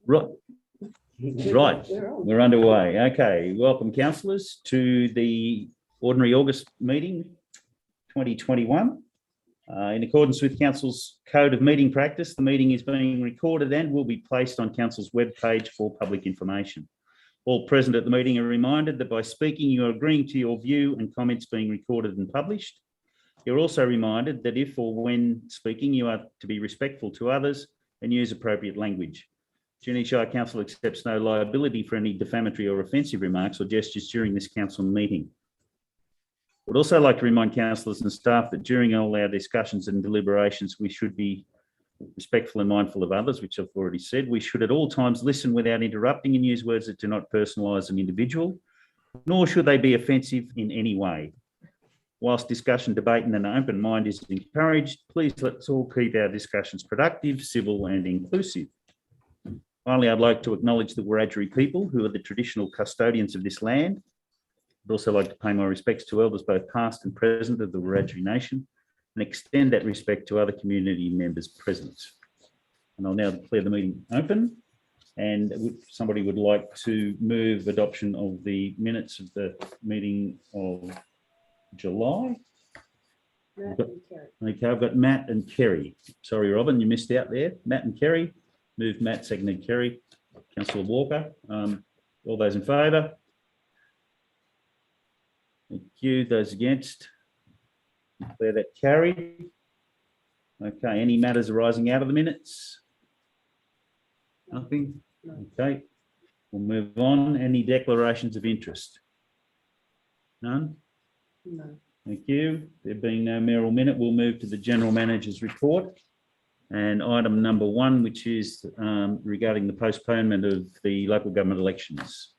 Right. Right, we're underway. Okay, welcome councillors to the ordinary August meeting 2021. In accordance with Council's Code of Meeting Practice, the meeting is being recorded and will be placed on Council's webpage for public information. All present at the meeting are reminded that by speaking, you are agreeing to your view and comments being recorded and published. You're also reminded that if or when speaking, you are to be respectful to others and use appropriate language. Junee Shire Council accepts no liability for any defamatory or offensive remarks or gestures during this council meeting. I would also like to remind councillors and staff that during all our discussions and deliberations, we should be respectful and mindful of others, which I've already said. We should at all times listen without interrupting and use words that do not personalise an individual, nor should they be offensive in any way. Whilst discussion, debate and an open mind is encouraged, please let's all keep our discussions productive, civil and inclusive. Finally, I'd like to acknowledge the Wiradjuri people who are the traditional custodians of this land. I'd also like to pay my respects to elders both past and present of the Wiradjuri Nation and extend that respect to other community members present. And I'll now declare the meeting open. And if somebody would like to move adoption of the minutes of the meeting of July. Okay, I've got Matt and Kerry. Sorry, Robin, you missed out there. Matt and Kerry. Moved Matt, seconded Kerry. Councillor Walker. All those in favour? Thank you. Those against? Declare that carried. Okay, any matters arising out of the minutes? Nothing? Okay, we'll move on. Any declarations of interest? None? No. Thank you. There being no mayoral minute, we'll move to the General Manager's report. And item number 1, which is regarding the postponement of the local government elections.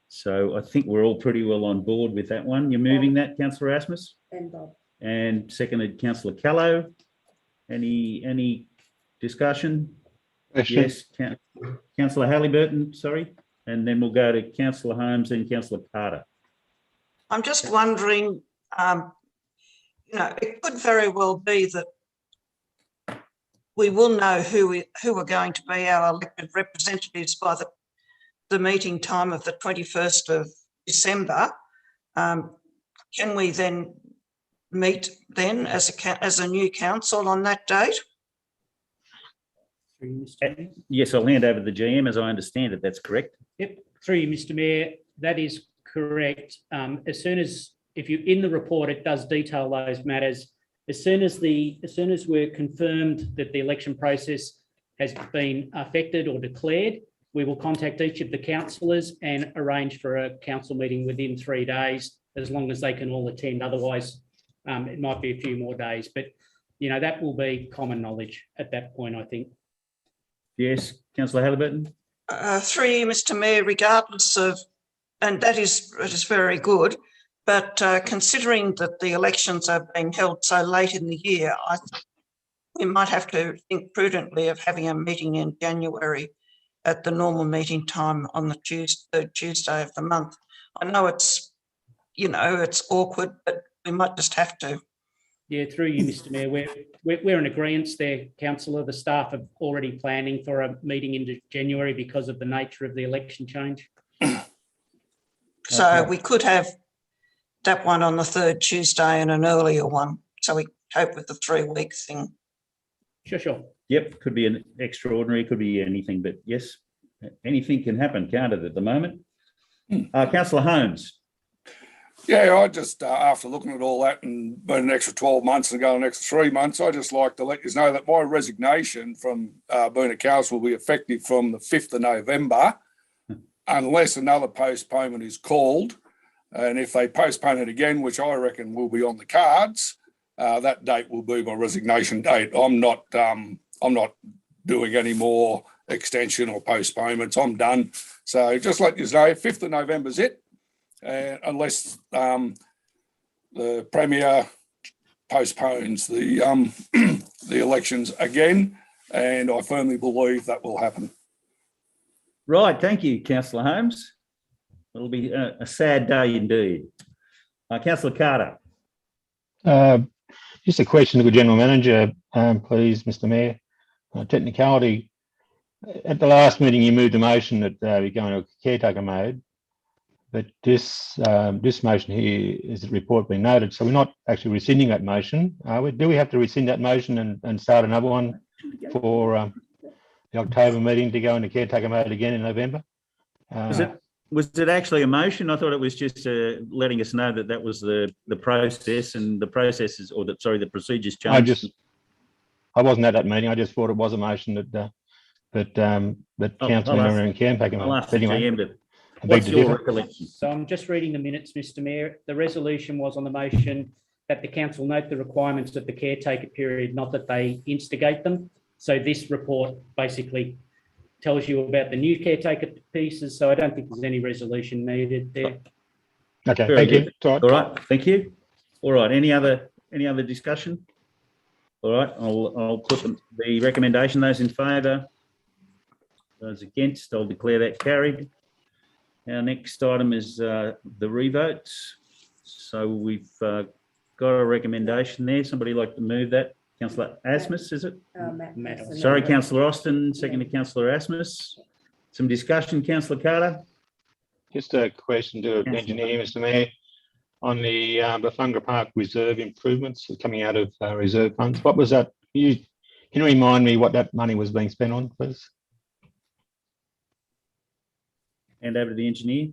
So I think we're all pretty well on board with that one. You're moving that, Councillor Asmus? And Bob. And seconded Councillor Callow. Any discussion? Question. Yes, Councillor Halliburton, sorry. And then we'll go to Councillor Holmes and Councillor Carter. I'm just wondering, it could very well be that we will know who are going to be our elected representatives by the meeting time of the 21st of December. Can we then meet then as a new council on that date? Yes, I'll hand over to the GM as I understand it. That's correct. Yep, through you, Mr. Mayor, that is correct. As soon as, if you in the report, it does detail those matters. As soon as we're confirmed that the election process has been affected or declared, we will contact each of the councillors and arrange for a council meeting within 3 days, as long as they can all attend. Otherwise, it might be a few more days, but that will be common knowledge at that point, I think. Yes, Councillor Halliburton. Through you, Mr. Mayor, regardless of, and it is very good, but considering that the elections are being held so late in the year, I think we might have to think prudently of having a meeting in January at the normal meeting time on the third Tuesday of the month. I know it's awkward, but we might just have to. Yeah, through you, Mr. Mayor, we're in agreement there, Councillor. The staff are already planning for a meeting into January because of the nature of the election change. So okay. We could have that one on the third Tuesday and an earlier one, so we cope with the 3-week thing. Sure. Yep, could be an extraordinary, could be anything, but yes, anything can happen, can't it, at the moment? Councillor Holmes. Yeah, I just, after looking at all that and been an extra 12 months and go an extra 3 months, I just like to let you know that my resignation from being a council will be effective from the 5th of November, unless another postponement is called. And if they postpone it again, which I reckon will be on the cards, that date will be my resignation date. I'm not doing any more extension or postponements. I'm done. So just let you know, 5th of November is it, unless the Premier postpones the elections again, and I firmly believe that will happen. Right, thank you, Councillor Holmes. It'll be a sad day indeed. Councillor Carter. Just a question to the General Manager, please, Mr. Mayor. Technicality, At the last meeting, you moved a motion that we go into a caretaker mode, but this motion here is a report being noted, so we're not actually rescinding that motion. Do we have to rescind that motion and start another one for the October meeting to go into caretaker mode again in November? Was it actually a motion? I thought it was just letting us know that was the process, and the processes, or the procedures changed. I wasn't at that meeting. I just thought it was a motion that Councillor Miller and caretaker mode. I'll ask the GM, but What's your recollection? So I'm just reading the minutes, Mr. Mayor. The resolution was on the motion that the council note the requirements of the caretaker period, not that they instigate them. So this report basically tells you about the new caretaker pieces. So I don't think there's any resolution needed there. Okay, Very thank good. you. All right, thank you. All right, any other discussion? All right, I'll put the recommendation. Those in favour, those against, I'll declare that carried. Our next item is the revotes. So we've got a recommendation there. Somebody like to move that? Councillor Asmus, is it? Matt. Sorry, Councillor Austin, second to Councillor Asmus. Some discussion, Councillor Carter. Just a question to the engineer, Mr. Mayor, on the Bufunga Park Reserve improvements coming out of reserve funds. What was that? Can you remind me what that money was being spent on, please? Hand over to the engineer.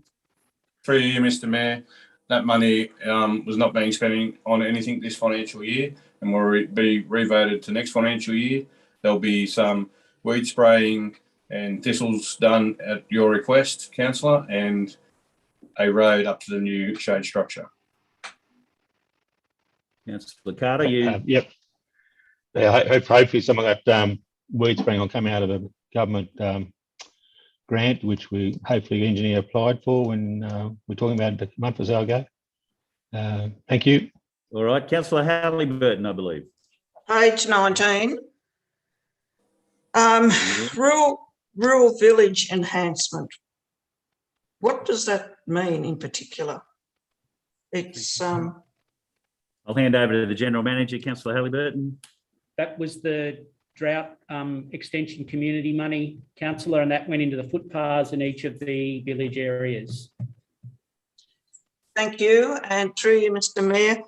Through you, Mr. Mayor, that money was not being spent on anything this financial year, and will be revoted to next financial year. There'll be some weed spraying and thistles done at your request, councillor, and a road up to the new shade structure. Councillor Carter, you. Yep. Yeah, hopefully some of that weed spraying will come out of the government grant, which we hopefully the engineer applied for when we're talking about it a month or so ago. Thank you. All right, Councillor Halliburton, I believe. Page 19. Rural village enhancement. What does that mean in particular? It's I'll hand over to the General Manager, Councillor Halliburton. That was the drought extension community money, councillor, and that went into the footpaths in each of the village areas. Thank you. And through you, Mr. Mayor,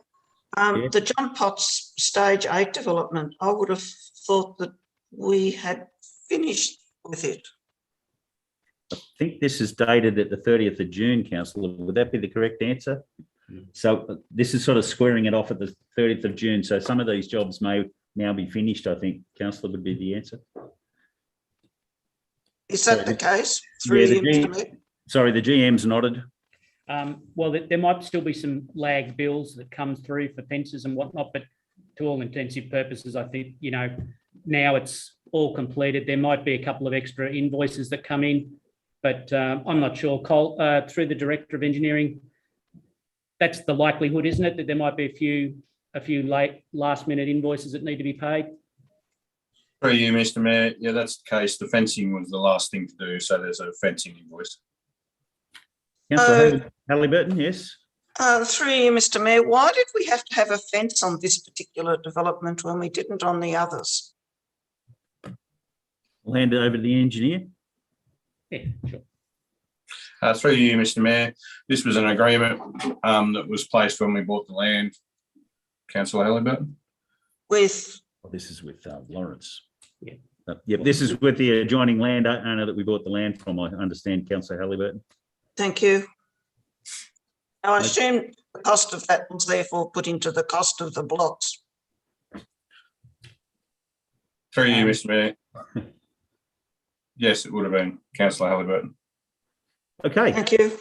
the John Potts Stage 8 development, I would have thought that we had finished with it. I think this is dated at the 30th of June, Councillor. Would that be the correct answer? So this is sort of squaring it off at the 30th of June. So some of these jobs may now be finished, I think. Councillor would be the answer. Is that the case? Through you, Mr. Mayor? Sorry, the GM's nodded. Well, there might still be some lag bills that come through for fences and whatnot, but to all intensive purposes, I think, now it's all completed. There might be a couple of extra invoices that come in, but I'm not sure. Cole, through the Director of Engineering, that's the likelihood, isn't it, that there might be a few late last-minute invoices that need to be paid? Through you, Mr. Mayor, yeah, that's the case. The fencing was the last thing to do, so there's a fencing invoice. Councillor Halliburton, yes. Through you, Mr. Mayor, why did we have to have a fence on this particular development when we didn't on the others? I'll hand it over to the engineer. Yeah, sure. Through you, Mr. Mayor, this was an agreement that was placed when we bought the land. Councillor Halliburton? With? This is with Lawrence. Yeah. Yep, this is with the adjoining landowner that we bought the land from, I understand, Councillor Halliburton. Thank you. Now, I assume the cost of that was therefore put into the cost of the blocks. Through you, Mr. Mayor. Yes, it would have been, Councillor Halliburton. Okay. Thank you.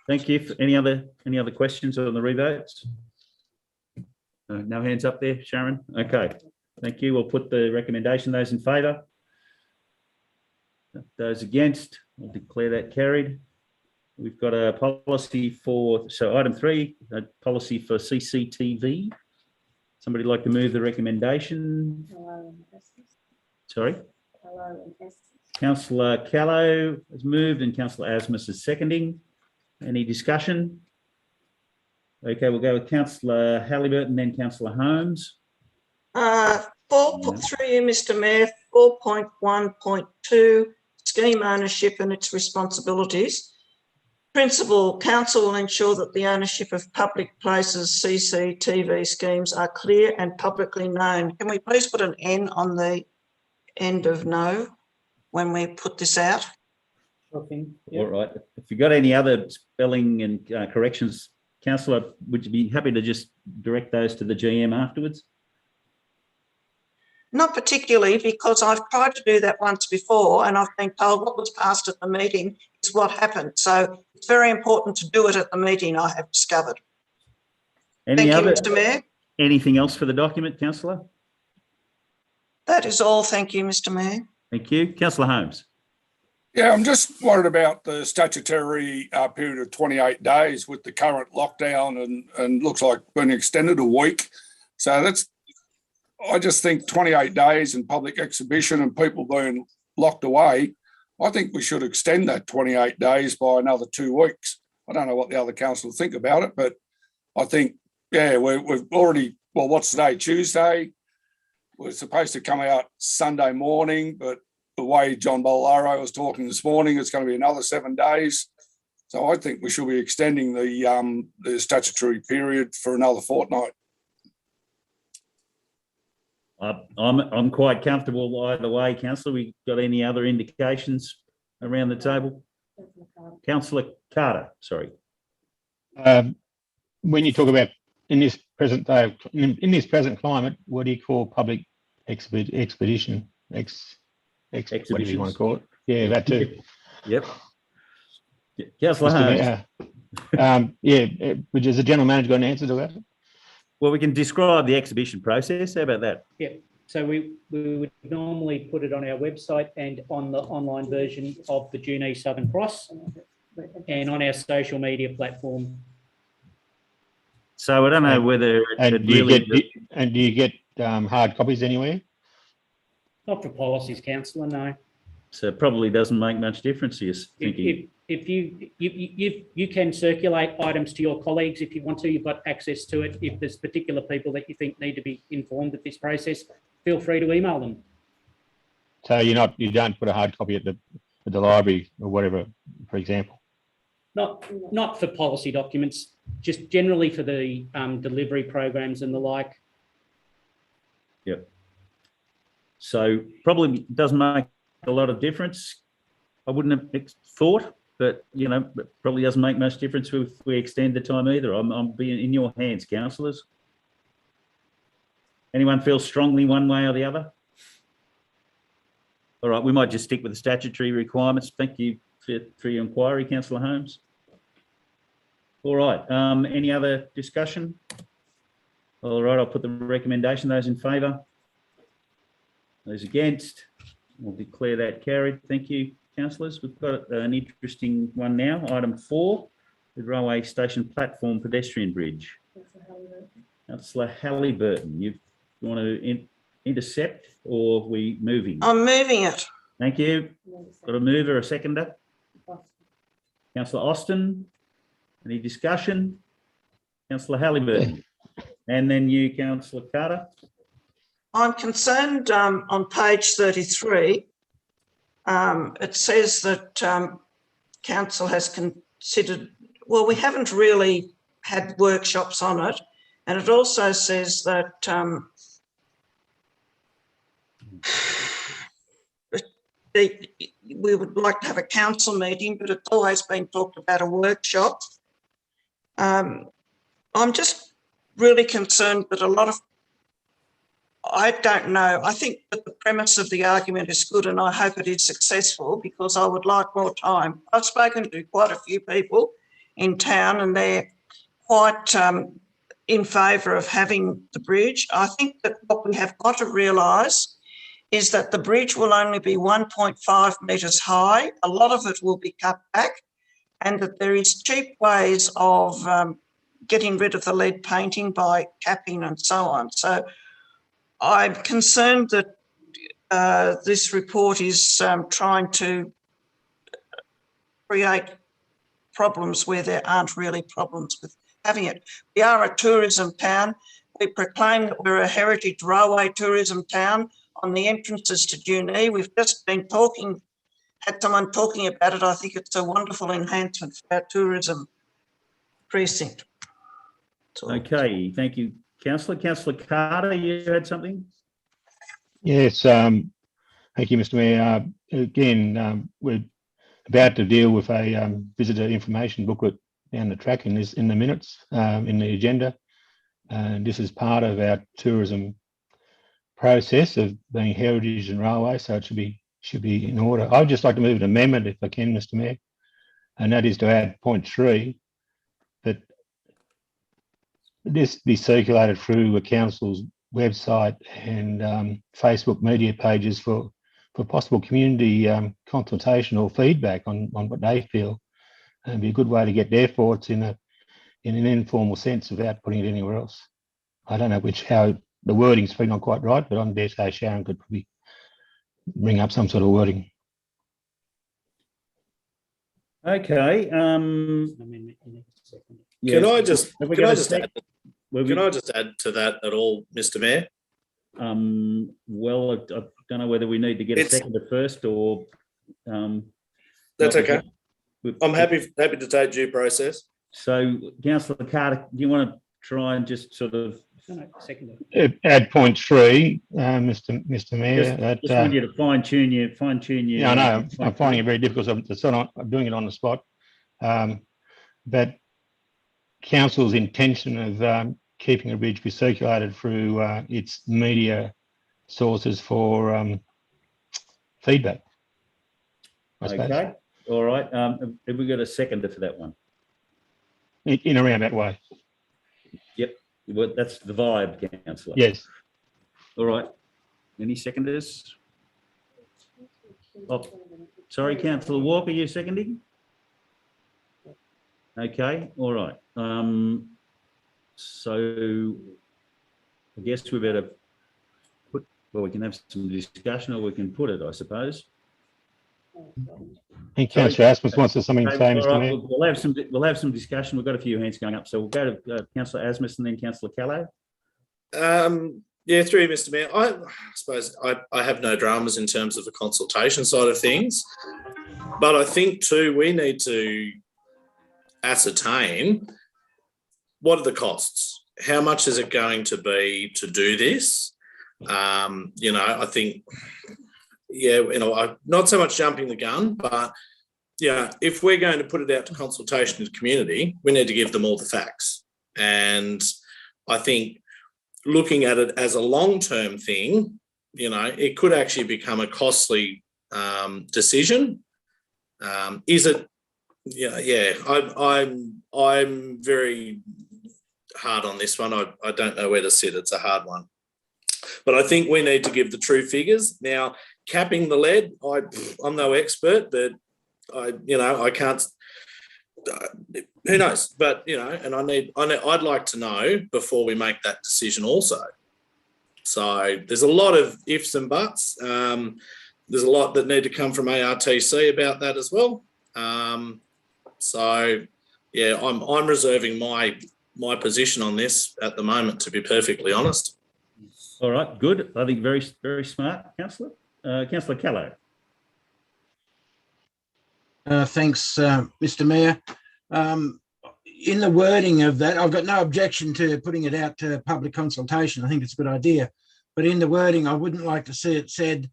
Thank you. Any other questions on the revotes? No hands up there, Sharon. Okay. Thank you. We'll put the recommendation. Those in favour? Those against? I'll declare that carried. We've got a policy so item 3, a policy for CCTV. Somebody like to move the recommendation? Sorry? Councillor Callow has moved and Councillor Asmus is seconding. Any discussion? Okay, we'll go with Councillor Halliburton, then Councillor Holmes. Through you, Mr. Mayor, 4.1.2, scheme ownership and its responsibilities. Principal, council will ensure that the ownership of public places, CCTV schemes are clear and publicly known. Can we please put an N on the end of no when we put this out? Okay. All right. If you've got any other spelling and corrections, councillor, would you be happy to just direct those to the GM afterwards? Not particularly, because I've tried to do that once before and I've been told what was passed at the meeting is what happened. So it's very important to do it at the meeting, I have discovered. Thank you, Mr. Mayor. Anything else for the document, councillor? That is all. Thank you, Mr. Mayor. Thank you. Councillor Holmes. Yeah, I'm just worried about the statutory period of 28 days with the current lockdown and looks like being extended a week. So I just think 28 days in public exhibition and people being locked away, I think we should extend that 28 days by another 2 weeks. I don't know what the other council think about it, but I think, yeah, we've already, well, what's today, Tuesday? We're supposed to come out Sunday morning, but the way John Bolaro was talking this morning, it's going to be another 7 days. So I think we should be extending the statutory period for another fortnight. I'm quite comfortable either way, councillor. We got any other indications around the table? Councillor Carter, sorry. When you talk about in this present day, in this present climate, what do you call public expedition? Whatever you want to call it. Yeah, that too. Yep. Councillor Holmes. Yeah, which is the general manager got an answer to that? Well, we can describe the exhibition process. How about that? Yeah. So we would normally put it on our website and on the online version of the Junee Southern Cross and on our social media platform. So I don't know whether do you get hard copies anywhere? Not for policies, councillor, no. So it probably doesn't make much difference, you're thinking. If you can circulate items to your colleagues if you want to, you've got access to it. If there's particular people that you think need to be informed of this process, feel free to email them. So you don't put a hard copy at the library or whatever, for example? Not for policy documents, just generally for the delivery programs and the like. Yep. So probably doesn't make a lot of difference. I wouldn't have thought, but you know, it probably doesn't make much difference if we extend the time either. I'm being in your hands, councillors. Anyone feel strongly one way or the other? All right, we might just stick with the statutory requirements. Thank you for your inquiry, Councillor Holmes. All right, any other discussion? All right, I'll put the recommendation. Those in favour? Those against? We'll declare that carried. Thank you, councillors. We've got an interesting one now. Item 4, the railway station platform pedestrian bridge. Councillor Halliburton, you want to intercept or are we moving? I'm moving it. Thank you. Got a mover, a seconder? Councillor Austin, any discussion? Councillor Halliburton. And then you, Councillor Carter. I'm concerned on page 33, it says that council has considered, well, we haven't really had workshops on it. And it also says that we would like to have a council meeting, but it's always been talked about a workshop. I'm just really concerned that a lot of, I don't know, I think that the premise of the argument is good and I hope it is successful because I would like more time. I've spoken to quite a few people in town and they're quite in favour of having the bridge. I think that what we have got to realise is that the bridge will only be 1.5 metres high. A lot of it will be cut back and that there is cheap ways of getting rid of the lead painting by capping and so on. So I'm concerned that this report is trying to create problems where there aren't really problems with having it. We are a tourism town. We proclaim that we're a heritage railway tourism town on the entrances to Junee. We've just been had someone talking about it. I think it's a wonderful enhancement for our tourism precinct. So, Okay, thank you, councillor. Councillor Carter, you had something? Yes, thank you, Mr. Mayor. Again, we're about to deal with a visitor information booklet down the track in the minutes, in the agenda. And this is part of our tourism process of being heritage and railway, so it should be in order. I'd just like to move an amendment, if I can, Mr. Mayor, and that is to add point 3, that this be circulated through the council's website and Facebook media pages for possible community consultation or feedback on what they feel. And be a good way to get their thoughts in an informal sense without putting it anywhere else. I don't know how the wording's probably not quite right, but I dare say Sharon could probably bring up some sort of wording. Okay. Can I just Have we got a sec? can I just add to that at all, Mr. Mayor? Well, I don't know whether we need to get a It's- seconder first or. That's not- okay. I'm happy to take due process. So, Councillor Carter, do you want to try and just sort of Second. Add point 3, Mr. Mayor. just want you to fine tune your. Yeah, I know. I'm finding it very difficult. I'm doing it on the spot. But council's intention of keeping a bridge be circulated through its media sources for feedback. I suppose. Okay, all right. Have we got a seconder for that one? In a roundabout way. Yep, well, that's the vibe, councillor. Yes. All right. Any seconders? Oh, sorry, councillor Walker, you seconding? Okay, all right. So I guess we better we can have some discussion or we can put it, I suppose. I think Councillor Asmus wants to something to say, All Mr. right, Mayor. we'll have some discussion. We've got a few hands going up. So we'll go to Councillor Asmus and then Councillor Callow. Yeah, through you, Mr. Mayor. I suppose I have no dramas in terms of the consultation side of things, but I think too we need to ascertain what are the costs. How much is it going to be to do this? I think, I'm not so much jumping the gun, but if we're going to put it out to consultation to the community, we need to give them all the facts. And I think looking at it as a long-term thing, it could actually become a costly decision. Is it? I'm very hard on this one. I don't know where to sit. It's a hard one. But I think we need to give the true figures. Now, capping the lead, I'm no expert, but I can't. Who knows? But and I'd like to know before we make that decision also. So there's a lot of ifs and buts. There's a lot that need to come from ARTC about that as well. I'm reserving my position on this at the moment, to be perfectly honest. All right, good. I think very, very smart, Councillor. Councillor Callow. Thanks, Mr. Mayor. In the wording of that, I've got no objection to putting it out to public consultation. I think it's a good idea. But in the wording, I wouldn't like to see it said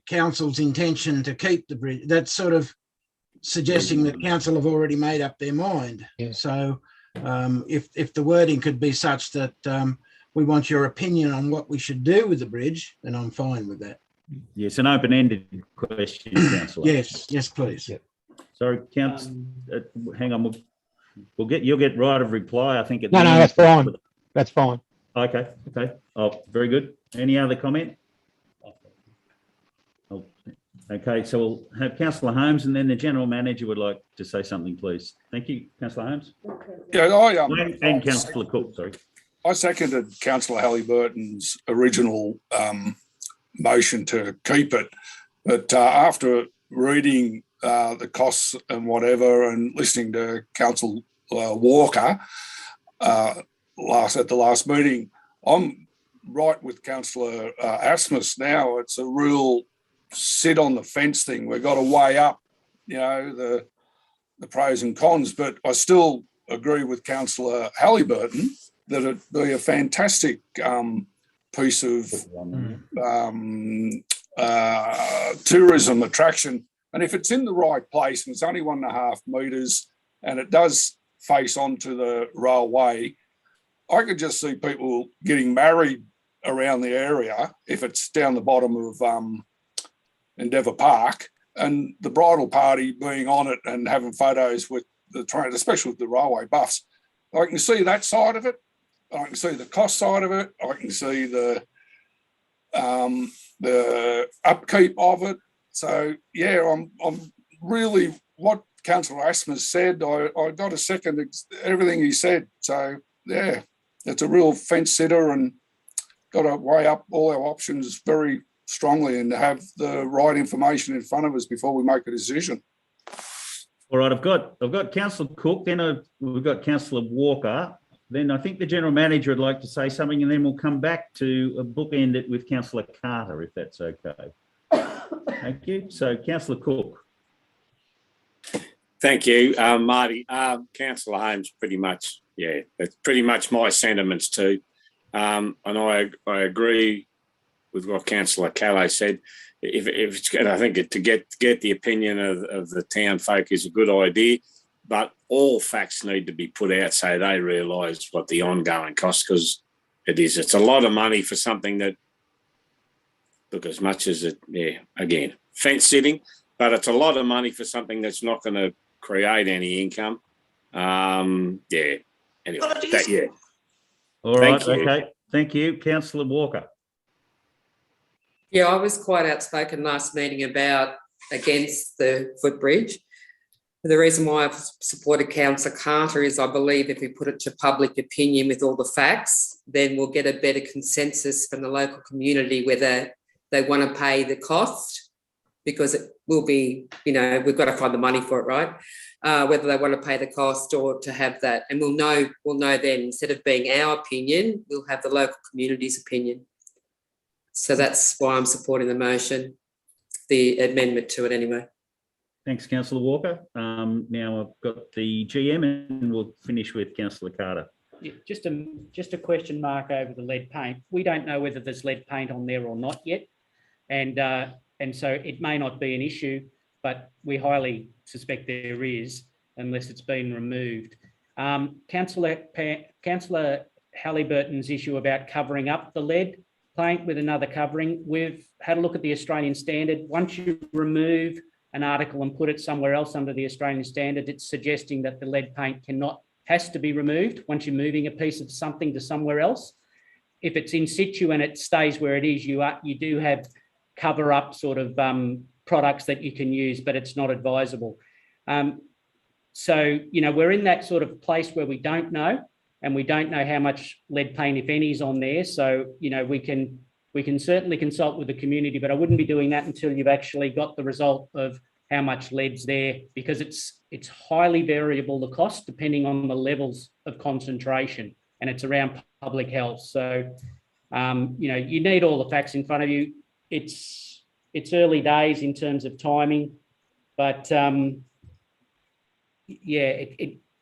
council's intention to keep the bridge. That's sort of suggesting that council have already made up their mind. Yeah. So if the wording could be such that we want your opinion on what we should do with the bridge, then I'm fine with that. Yes, an open-ended question, Councillor. Yes, please. Yep. Sorry, hang on. You'll get right of reply, I think. No, that's fine. That's fine. Okay. Oh, very good. Any other comment? Oh, okay, so we'll have Councillor Holmes and then the General Manager would like to say something, please. Thank you, Councillor Holmes. Yeah, And Councillor Cook, sorry. I seconded Councillor Halliburton's original motion to keep it, but after reading the costs and whatever and listening to Councillor Walker at the last meeting, I'm right with Councillor Asmus now. It's a real sit on the fence thing. We've got to weigh up, you know, the pros and cons. But I still agree with Councillor Halliburton that it'd be a fantastic piece of tourism attraction. And if it's in the right place and it's only 1.5 metres and it does face onto the railway, I could just see people getting married around the area if it's down the bottom of Endeavour Park, and the bridal party being on it and having photos with the train, especially with the railway buffs. I can see that side of it. I can see the cost side of it. I can see the upkeep of it. So yeah, I'm really what Councillor Asmus said. I got to second everything he said. So yeah, it's a real fence sitter, and got to weigh up all our options very strongly and have the right information in front of us before we make a decision. All right, I've got Councillor Cook, then we've got Councillor Walker. Then I think the General Manager would like to say something, and then we'll come back to bookend it with Councillor Carter, if that's okay. Thank you. So, Councillor Cook. Thank you, Marty. Councillor Holmes, pretty much, yeah, it's pretty much my sentiments too. And I agree with what Councillor Calais said. If it's good, I think to get the opinion of the town folk is a good idea, but all facts need to be put out so they realise what the ongoing cost, because it's a lot of money for something that, look, as much as it, yeah, again, fence sitting, but it's a lot of money for something that's not going to create any income. Yeah, anyway, that, yeah. All right, okay. Thank you. Councillor Walker. Yeah, I was quite outspoken last meeting about against the footbridge. The reason why I've supported Councillor Carter is I believe if we put it to public opinion with all the facts, then we'll get a better consensus from the local community whether they want to pay the cost, because it will be, you know, we've got to find the money for it, right? Whether they want to pay the cost or to have that. And we'll know then, instead of being our opinion, we'll have the local community's opinion. So that's why I'm supporting the motion, the amendment to it anyway. Thanks, Councillor Walker. Now I've got the GM and we'll finish with Councillor Carter. Yeah, just a question mark over the lead paint. We don't know whether there's lead paint on there or not yet. And so it may not be an issue, but we highly suspect there is, unless it's been removed. Councillor Halliburton's issue about covering up the lead paint with another covering, we've had a look at the Australian standard. Once you remove an article and put it somewhere else under the Australian standard, it's suggesting that the lead paint has to be removed once you're moving a piece of something to somewhere else. If it's in situ and it stays where it is, you do have cover up sort of products that you can use, but it's not advisable. So, you know, we're in that sort of place where we don't know, and we don't know how much lead paint, if any, is on there. So, you know, we can certainly consult with the community, but I wouldn't be doing that until you've actually got the result of how much lead's there, because it's highly variable, the cost, depending on the levels of concentration, and it's around public health. So, you know, you need all the facts in front of you. It's early days in terms of timing, but yeah,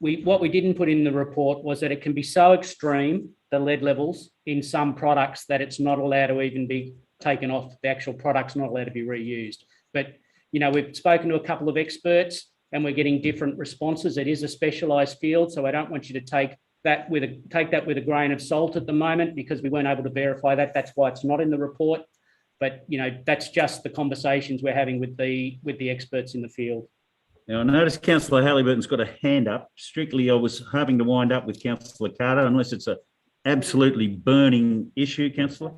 what we didn't put in the report was that it can be so extreme, the lead levels in some products, that it's not allowed to even be taken off. The actual product's not allowed to be reused. But, you know, we've spoken to a couple of experts and we're getting different responses. It is a specialised field, so I don't want you to take that with a grain of salt at the moment, because we weren't able to verify that. That's why it's not in the report. But, you know, that's just the conversations we're having with the experts in the field. Now, I noticed Councillor Halliburton's got a hand up. Strictly, I was hoping to wind up with Councillor Carter, unless it's an absolutely burning issue, Councillor.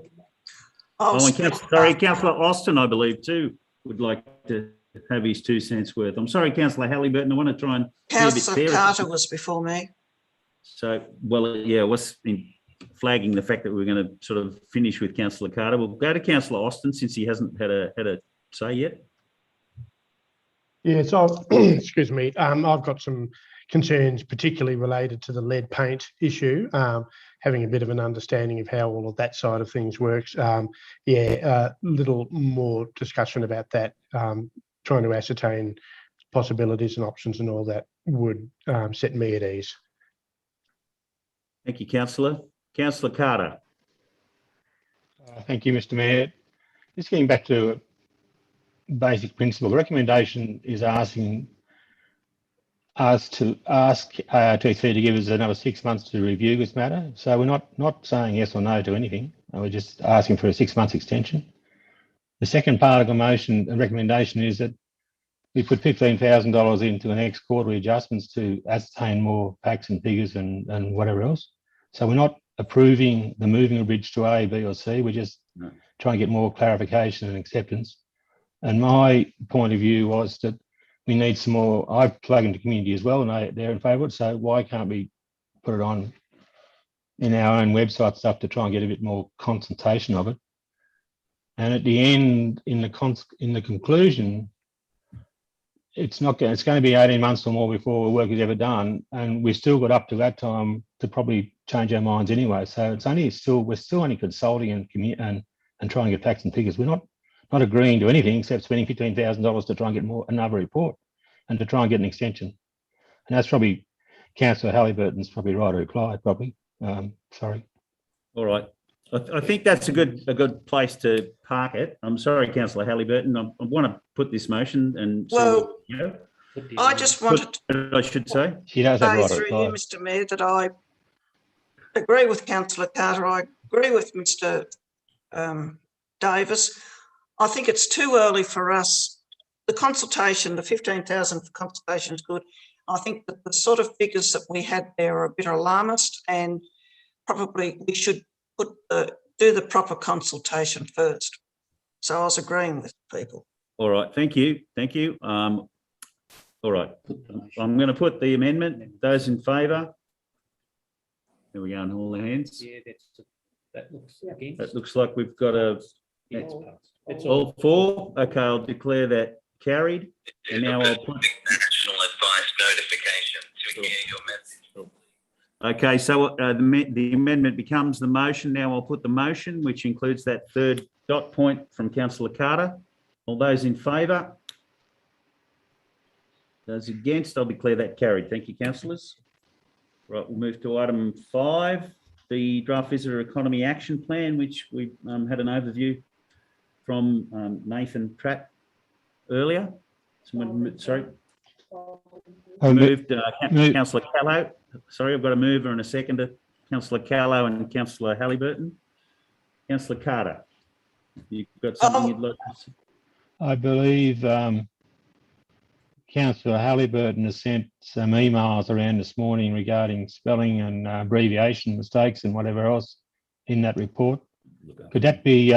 Councillor Austin, I believe, too, would like to have his 2 cents worth. I'm sorry, Councillor Halliburton, I want to try and Councillor Carter was before me. So, well, yeah, I was flagging the fact that we were going to sort of finish with Councillor Carter. We'll go to Councillor Austin, since he hasn't had a say yet. Yeah, so excuse me. I've got some concerns particularly related to the lead paint issue, having a bit of an understanding of how all of that side of things works. Little more discussion about that, trying to ascertain possibilities and options and all that would set me at ease. Thank you, Councillor. Councillor Carter. Thank you, Mr. Mayor. Just getting back to a basic principle, the recommendation is asking us to ask ARTC to give us another 6 months to review this matter. So we're not saying yes or no to anything. We're just asking for a 6 months extension. The second part of the motion and recommendation is that we put $15,000 into the next quarterly adjustments to ascertain more facts and figures and whatever else. So we're not approving the moving a bridge to A, B or C. We're just trying to get more clarification and acceptance. And my point of view was that we need some more. I plug into community as well and they're in favour of it. So why can't we put it on in our own website stuff to try and get a bit more concentration of it? And at the end, in the conclusion, it's going to be 18 months or more before the work is ever done, and we've still got up to that time to probably change our minds anyway. So we're still only consulting and trying to get facts and figures. We're not agreeing to anything except spending $15,000 to try and get another report and to try and get an extension. And that's probably Councillor Halliburton's probably right to reply. Probably. Sorry. All right. I think that's a good place to park it. I'm sorry, Councillor Halliburton. I want to put this motion and I just wanted to I should say. She does have say right to through reply. you, Mr. Mayor, that I agree with Councillor Carter. I agree with Mr. Davis. I think it's too early for us. The consultation, the 15,000 for consultation is good. I think that the sort of figures that we had there are a bit alarmist, and probably we should do the proper consultation first. So I was agreeing with people. All right. Thank you. Thank you. All right. I'm going to put the amendment. Those in favour? There we go. On all the hands. Yeah, that looks against. That looks like we've got a. It's all four. Okay, I'll declare that carried. And now I'll put national advice notification to hear your message. Okay, so the amendment becomes the motion. Now I'll put the motion, which includes that third dot point from Councillor Carter. All those in favour? Those against? I'll declare that carried. Thank you, councillors. Right, we'll move to item 5, the Draft Visitor Economy Action Plan, which we had an overview from Nathan Pratt earlier. Someone, sorry. Moved Councillor Callow. Sorry, I've got a mover and a seconder. Councillor Callow and Councillor Halliburton. Councillor Carter, you've got something you'd like to say? I believe Councillor Halliburton has sent some emails around this morning regarding spelling and abbreviation mistakes and whatever else in that report. Could that be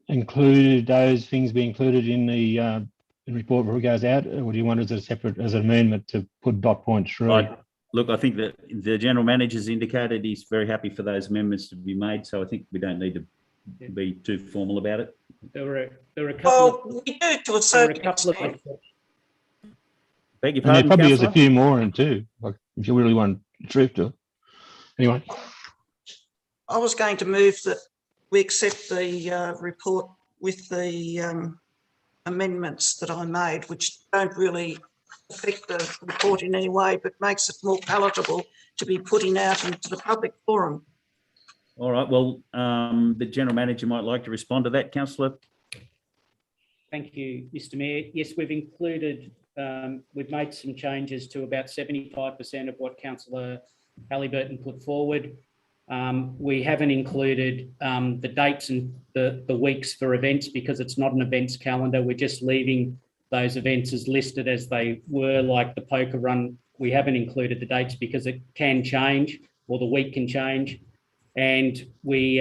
included, those things be included in the report before it goes out, or do you want it as a separate, as an amendment to put dot point through? Look, I think that the General Manager's indicated he's very happy for those amendments to be made, so I think we don't need to be too formal about it. There were a couple we do to a certain extent. Beg your And there pardon, probably is a Councillor? few more in too, like if you really want truth to it. Anyway. I was going to move that we accept the report with the amendments that I made, which don't really affect the report in any way, but makes it more palatable to be putting out into the public forum. All right, well, the General Manager might like to respond to that, Councillor. Thank you, Mr. Mayor. Yes, we've included, we've made some changes to about 75% of what Councillor Halliburton put forward. We haven't included the dates and the weeks for events because it's not an events calendar. We're just leaving those events as listed as they were, like the poker run. We haven't included the dates because it can change, or the week can change. And we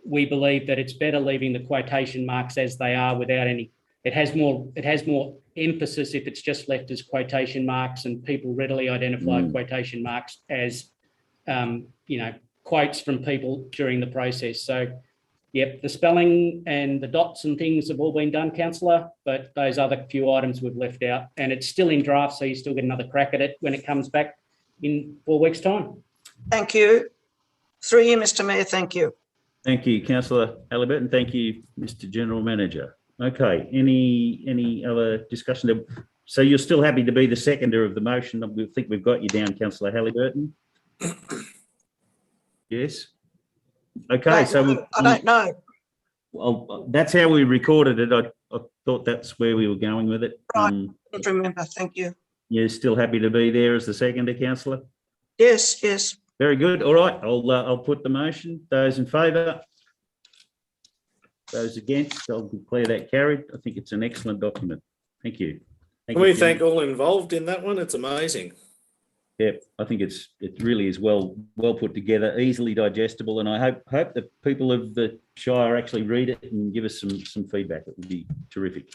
believe that it's better leaving the quotation marks as they are without any. It has more emphasis if it's just left as quotation marks, and people readily identify quotation marks as quotes from people during the process. So Yep, the spelling and the dots and things have all been done, councillor, but those other few items we've left out, and it's still in draft, so you still get another crack at it when it comes back in 4 weeks' time. Thank you. Through you, Mr Mayor, thank you. Thank you, Councillor Halliburton. Thank you, Mr General Manager. Okay, any other discussion? So you're still happy to be the seconder of the motion? I think we've got you down, Councillor Halliburton. Yes. Okay, I don't know. Well, that's how we recorded it. I thought that's where we were going with it. Right. I don't remember. Thank you. You're still happy to be there as the seconder, Councillor? Yes, yes. Very good. All right, I'll put the motion. Those in favour? Those against? I'll declare that carried. I think it's an excellent document. Thank you. Can we thank all involved in that one? It's amazing. Yeah, I think it really is well put together, easily digestible, and I hope that people of the Shire actually read it and give us some feedback. It would be terrific.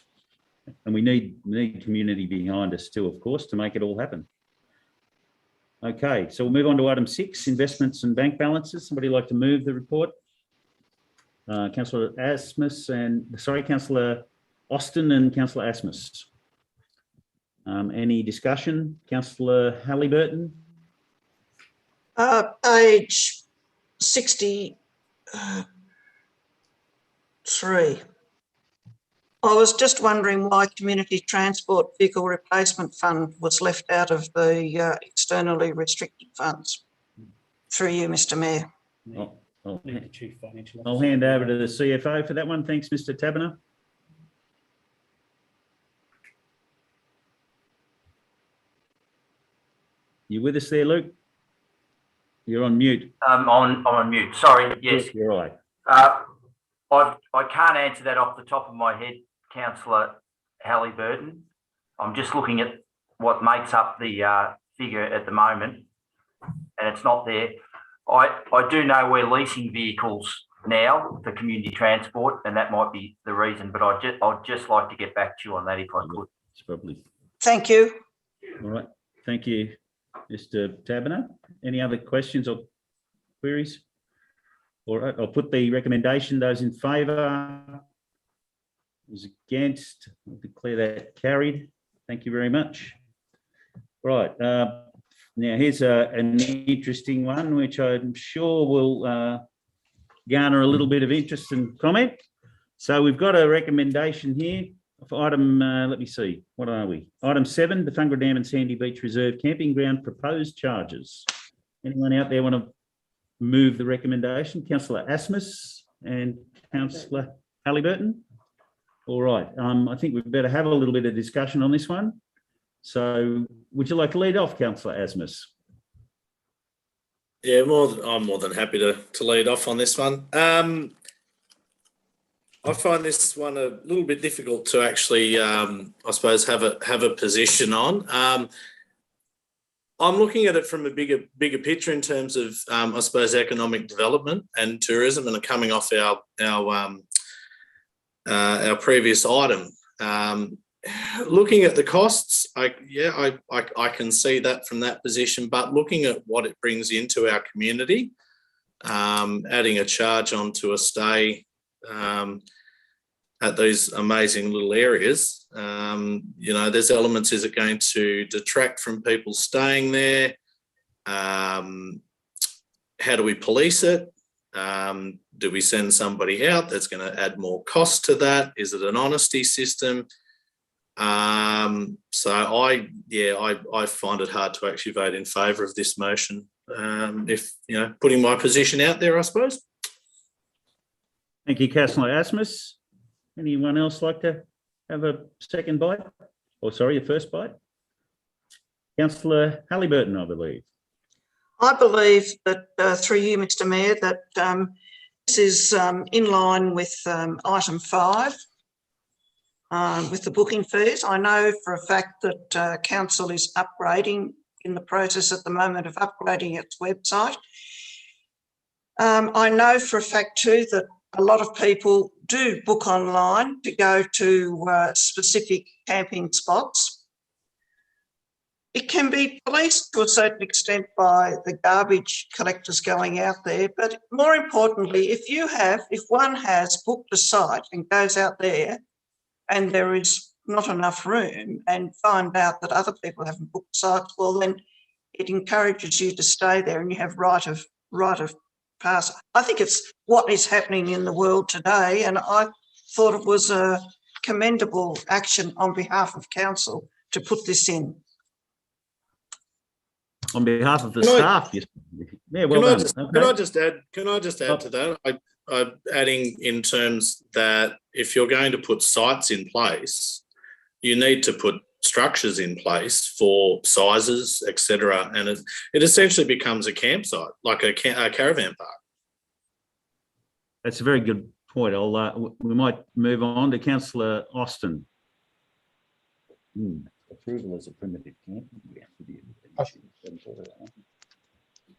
And we need community behind us too, of course, to make it all happen. Okay, so we'll move on to item 6, investments and bank balances. Somebody like to move the report? Councillor Councillor Austin and Councillor Asmus. Any discussion? Councillor Halliburton? Page 63. I was just wondering why Community Transport Vehicle Replacement Fund was left out of the externally restricted funds. Through you, Mr Mayor. I'll hand over to the CFO for that one. Thanks, Mr Taberner. You with us there, Luke? You're on mute. I'm on mute. Sorry. Yes. You're right. I can't answer that off the top of my head, Councillor Halliburton. I'm just looking at what makes up the figure at the moment, and it's not there. I do know we're leasing vehicles now for community transport, and that might be the reason. But I'd just like to get back to you on that if I could. It's probably. Thank you. All right. Thank you, Mr Taberner. Any other questions or queries? All right, I'll put the recommendation. Those in favour? Those against? I'll declare that carried. Thank you very much. Right, now here's an interesting one, which I'm sure will garner a little bit of interest and comment. So we've got a recommendation here for item, let me see, what are we? Item 7, the Fungra Dam and Sandy Beach Reserve Camping Ground proposed charges. Anyone out there want to move the recommendation? Councillor Asmus and Councillor Halliburton. All right, I think we better have a little bit of discussion on this one. So would you like to lead off, Councillor Asmus? Yeah, I'm more than happy to lead off on this one. I find this one a little bit difficult to actually, I suppose, have a position on. I'm looking at it from a bigger picture in terms of, I suppose, economic development and tourism, and coming off our previous item. Looking at the costs, I can see that from that position, but looking at what it brings into our community, adding a charge onto a stay at these amazing little areas, there's elements. Is it going to detract from people staying there? How do we police it? Do we send somebody out that's going to add more cost to that? Is it an honesty system? So I find it hard to actually vote in favour of this motion. If putting my position out there, I suppose. Thank you, Councillor Asmus. Anyone else like to have a second bite? Or sorry, a first bite? Councillor Halliburton, I believe. I believe that through you, Mr Mayor, that this is in line with item 5. With the booking fees. I know for a fact that council is upgrading, in the process at the moment of upgrading its website. I know for a fact too that a lot of people do book online to go to specific camping spots. it can be policed to a certain extent by the garbage collectors going out there, but more importantly, if one has booked a site and goes out there and there is not enough room and find out that other people haven't booked sites, well, then it encourages you to stay there and you have right of pass. I think it's what is happening in the world today, and I thought it was a commendable action on behalf of council to put this in. On behalf of the staff, yeah, well done. Can I just add to that? I'm adding in terms that if you're going to put sites in place, you need to put structures in place for sizes, etc., and it essentially becomes a campsite, like a caravan park. That's a very good point. We might move on to Councillor Austin. Approval as a primitive camp.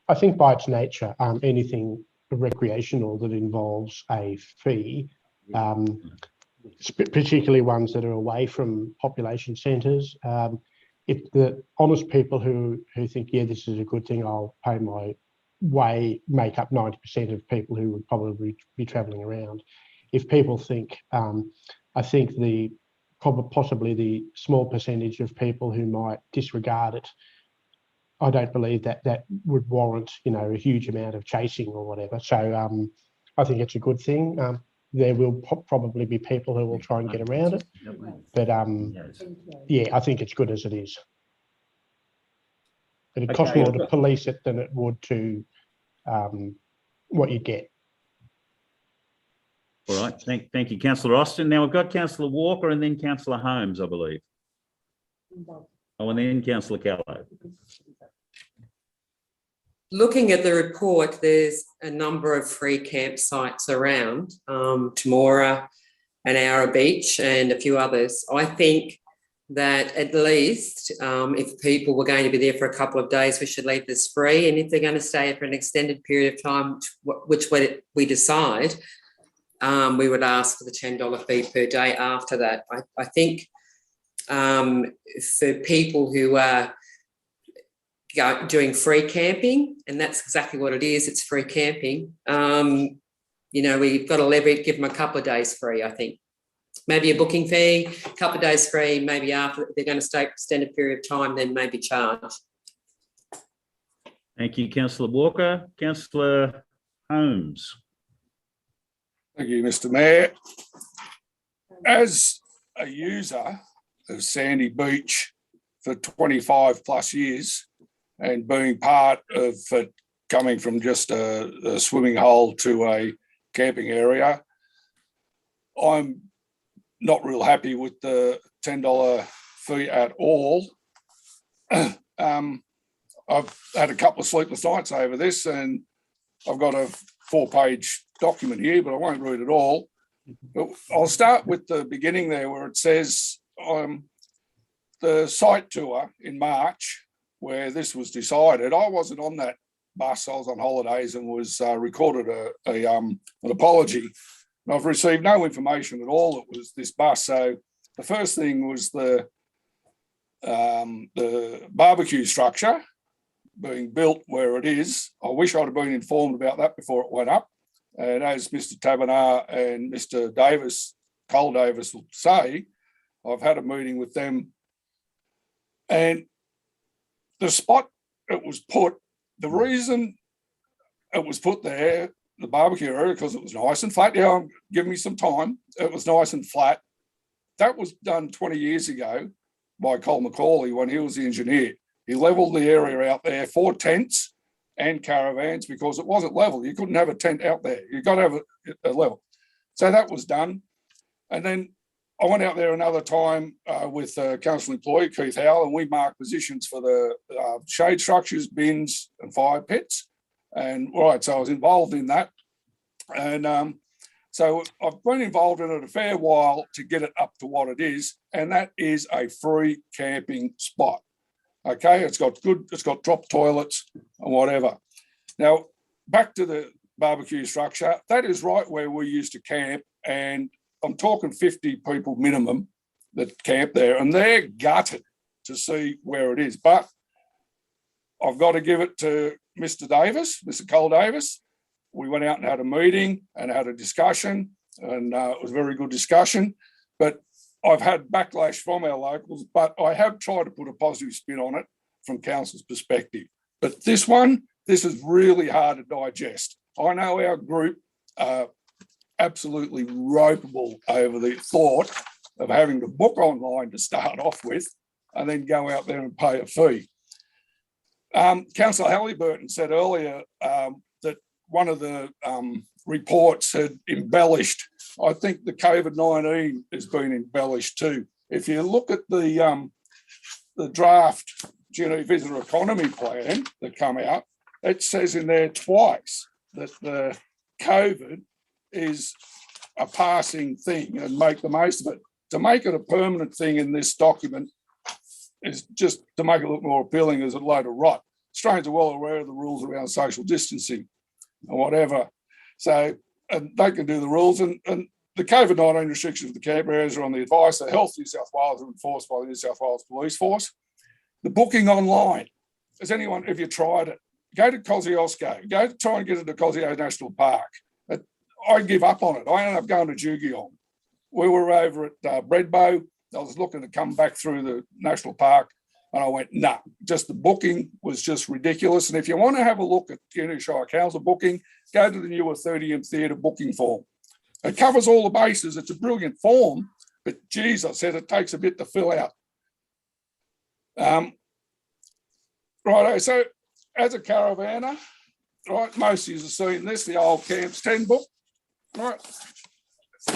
I think by its nature, anything recreational that involves a fee, particularly ones that are away from population centres, if the honest people who think, yeah, this is a good thing, I'll pay my way, make up 90% of people who would probably be travelling around. If people think, I think possibly the small percentage of people who might disregard it, I don't believe that would warrant, a huge amount of chasing or whatever. So I think it's a good thing. There will probably be people who will try and get around it, but yeah, I think it's good as it is. But it costs more to police it than it would to what you get. All right, thank you, Councillor Austin. Now we've got Councillor Walker and then Councillor Holmes, I believe. Oh, and then Councillor Callow. Looking at the report, there's a number of free campsites around, Temora and Ara Beach and a few others. I think that at least if people were going to be there for a couple of days, we should leave this free. And if they're going to stay for an extended period of time, which we decide, we would ask for the $10 fee per day after that. I think for people who are doing free camping, and that's exactly what it is, it's free camping, we've got to give them a couple of days free, I think. Maybe a booking fee, a couple of days free, maybe after they're going to stay extended period of time, then maybe charge. Thank you, Councillor Walker. Councillor Holmes. Thank you, Mr. Mayor. As a user of Sandy Beach for 25 plus years and being part of it, coming from just a swimming hole to a camping area, I'm not real happy with the $10 fee at all. I've had a couple of sleepless nights over this, and I've got a 4-page document here, but I won't read it all. But I'll start with the beginning there where it says the site tour in March where this was decided. I wasn't on that bus. I was on holidays and was recorded an apology. And I've received no information at all. It was this bus. So the first thing was the barbecue structure being built where it is. I wish I'd have been informed about that before it went up. And as Mr. Tabernar and Mr. Davis, Cole Davis will say, I've had a meeting with them. And the spot it was put, the reason it was put there, the barbecue area, because it was nice and flat. Yeah, give me some time. It was nice and flat. That was done 20 years ago by Col McCauley when he was the engineer. He levelled the area out there for tents and caravans because it wasn't level. You couldn't have a tent out there. You've got to have a level. So that was done. And then I went out there another time with council employee Keith Howell, and we marked positions for the shade structures, bins and fire pits. And right, so I was involved in that. And so I've been involved in it a fair while to get it up to what it is. And that is a free camping spot. Okay, it's got drop toilets and whatever. Now, back to the barbecue structure, that is right where we used to camp. And I'm talking 50 people minimum that camp there, and they're gutted. to see where it is. But I've got to give it to Mr. Davis, Mr. Cole Davis. We went out and had a meeting and had a discussion, and it was a very good discussion. But I've had backlash from our locals, but I have tried to put a positive spin on it from council's perspective. But this is really hard to digest. I know our group are absolutely ropeable over the thought of having to book online to start off with and then go out there and pay a fee. Councillor Halliburton said earlier that one of the reports had embellished. I think the COVID-19 has been embellished too. If you look at the draft Junee Visitor Economy Plan that come out, it says in there twice that the COVID is a passing thing and make the most of it. To make it a permanent thing in this document is just to make it look more appealing as a load of rot. Australians are well aware of the rules around social distancing and whatever. So and they can do the rules. And the COVID-19 restrictions of the camp areas are on the advice of Health New South Wales are enforced by the New South Wales Police Force. The booking online, has anyone, if you tried it, go to Kosciuszko, go to try and get into Kosciuszko National Park. I give up on it. I ended up going to Jugeon. We were over at Breadbow. I was looking to come back through the national park and I went, nah, just the booking was just ridiculous. And if you want to have a look at Junee Shire Council booking, go to the newer 30M Theatre booking form. It covers all the bases. It's a brilliant form, but geez, I said it takes a bit to fill out. Right, so as a caravaner, right, most of you have seen this, the old Camps 10 book, right?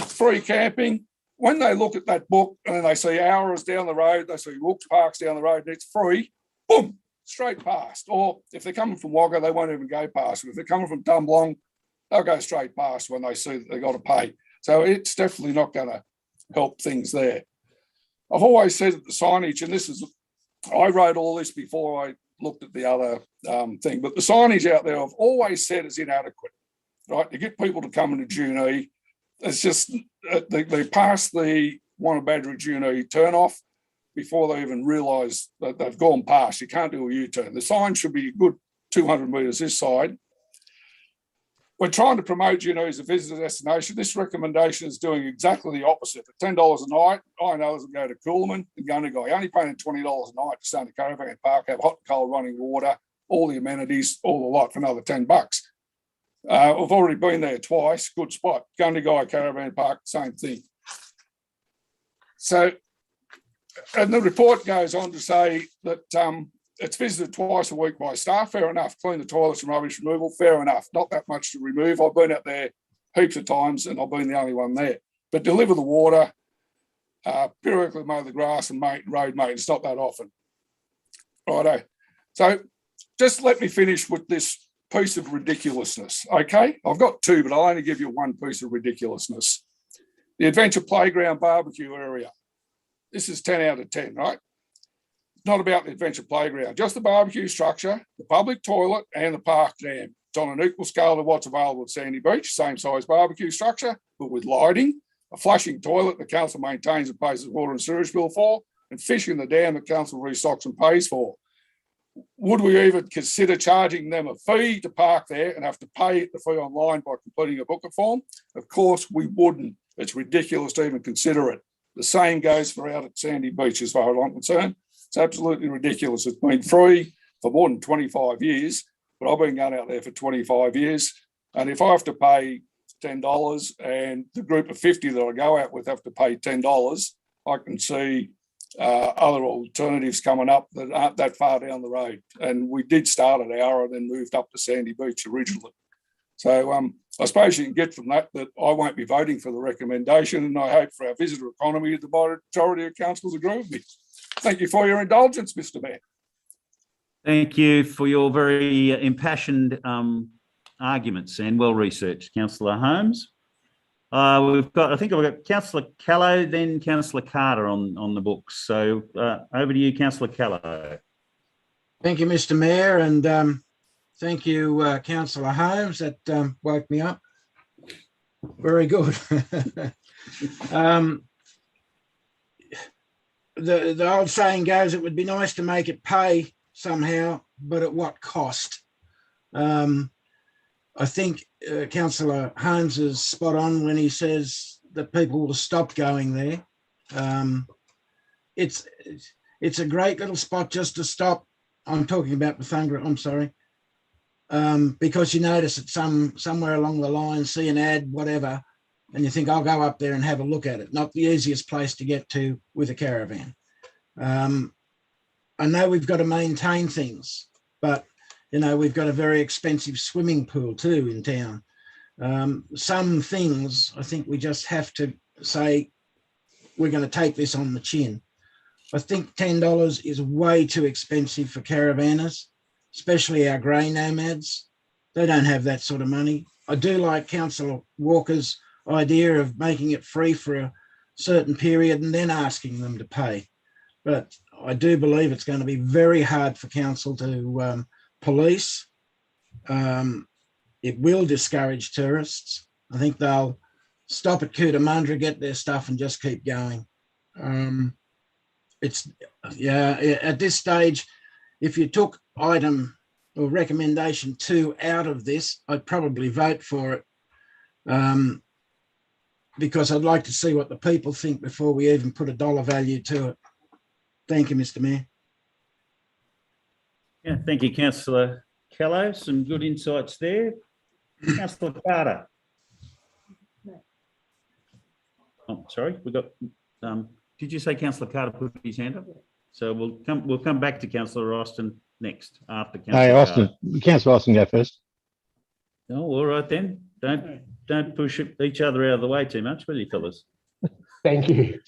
Free camping. When they look at that book and they see hours down the road, they see Wilkes Parks down the road and it's free, boom, straight past. Or if they're coming from Wagga, they won't even go past. If they're coming from Tumblong, they'll go straight past when they see that they've got to pay. So it's definitely not going to help things there. I've always said that the signage, and this is, I wrote all this before I looked at the other thing, but the signage out there I've always said is inadequate, right? To get people to come into Junee, it's just, they pass the Wanabadra Junee turn off before they even realise that they've gone past. You can't do a U-turn. The sign should be a good 200 metres this side. We're trying to promote Junee as a visitor destination. This recommendation is doing exactly the opposite. For $10 a night, I know as I go to Coolman and Gunnegai, you're only paying $20 a night to stay in a caravan park, have hot and cold running water, all the amenities, all the lot for another $10. I've already been there twice, good spot. Gunnegai Caravan Park, same thing. So, and the report goes on to say that it's visited twice a week by staff, fair enough. Clean the toilets and rubbish removal, fair enough. Not that much to remove. I've been out there heaps of times and I've been the only one there. But deliver the water, periodically mow the grass and road maintenance, not that often. Righto. So just let me finish with this piece of ridiculousness, okay? I've got two, but I'll only give you one piece of ridiculousness. The Adventure Playground barbecue area. This is 10 out of 10, right? It's not about the Adventure Playground, just the barbecue structure, the public toilet and the park dam. It's on an equal scale to what's available at Sandy Beach, same size barbecue structure, but with lighting, a flushing toilet the council maintains and pays the water and sewage bill for, and fish in the dam the council restocks and pays for. Would we even consider charging them a fee to park there and have to pay the fee online by completing a booking form? Of course, we wouldn't. It's ridiculous to even consider it. The same goes for out at Sandy Beach as far as I'm concerned. It's absolutely ridiculous. It's been free for more than 25 years, but I've been going out there for 25 years. And if I have to pay $10 and the group of 50 that I go out with have to pay $10, I can see other alternatives coming up that aren't that far down the road. And we did start at Oura and then moved up to Sandy Beach originally. So I suppose you can get from that I won't be voting for the recommendation, and I hope for our visitor economy the majority of councillors agree with me. Thank you for your indulgence, Mr. Mayor. Thank you for your very impassioned arguments and well-researched, Councillor Holmes. I think I've got Councillor Callow, then Councillor Carter on the books. So over to you, Councillor Callow. Thank you, Mr. Mayor, and thank you, Councillor Holmes. That woke me up. Very good. the old saying goes, it would be nice to make it pay somehow, but at what cost? I think Councillor Holmes is spot on when he says that people will stop going there. It's a great little spot just to stop. I'm talking about Bethungra, I'm sorry. Because you notice it somewhere along the line, see an ad, whatever, and you think, I'll go up there and have a look at it. Not the easiest place to get to with a caravan. I know we've got to maintain things, but you know, we've got a very expensive swimming pool too in town. Some things I think we just have to say, we're going to take this on the chin. I think $10 is way too expensive for caravanners, especially our grey nomads. They don't have that sort of money. I do like Councillor Walker's idea of making it free for a certain period and then asking them to pay. But I do believe it's going to be very hard for council to police. It will discourage tourists. I think they'll stop at Cootamundra, get their stuff and just keep going. At this stage, if you took item or recommendation 2 out of this, I'd probably vote for it because I'd like to see what the people think before we even put a dollar value to it. Thank you, Mr. Mayor. Yeah, thank you, Councillor Callow. Some good insights there. Councillor Carter. Oh, sorry, we got. Did you say Councillor Carter put his hand up? So we'll come back to Councillor Austin next after Councillor. Hey, Austin, Councillor Austin, go first. Oh, all right then. Don't push each other out of the way too much, will you, fellas? Thank you.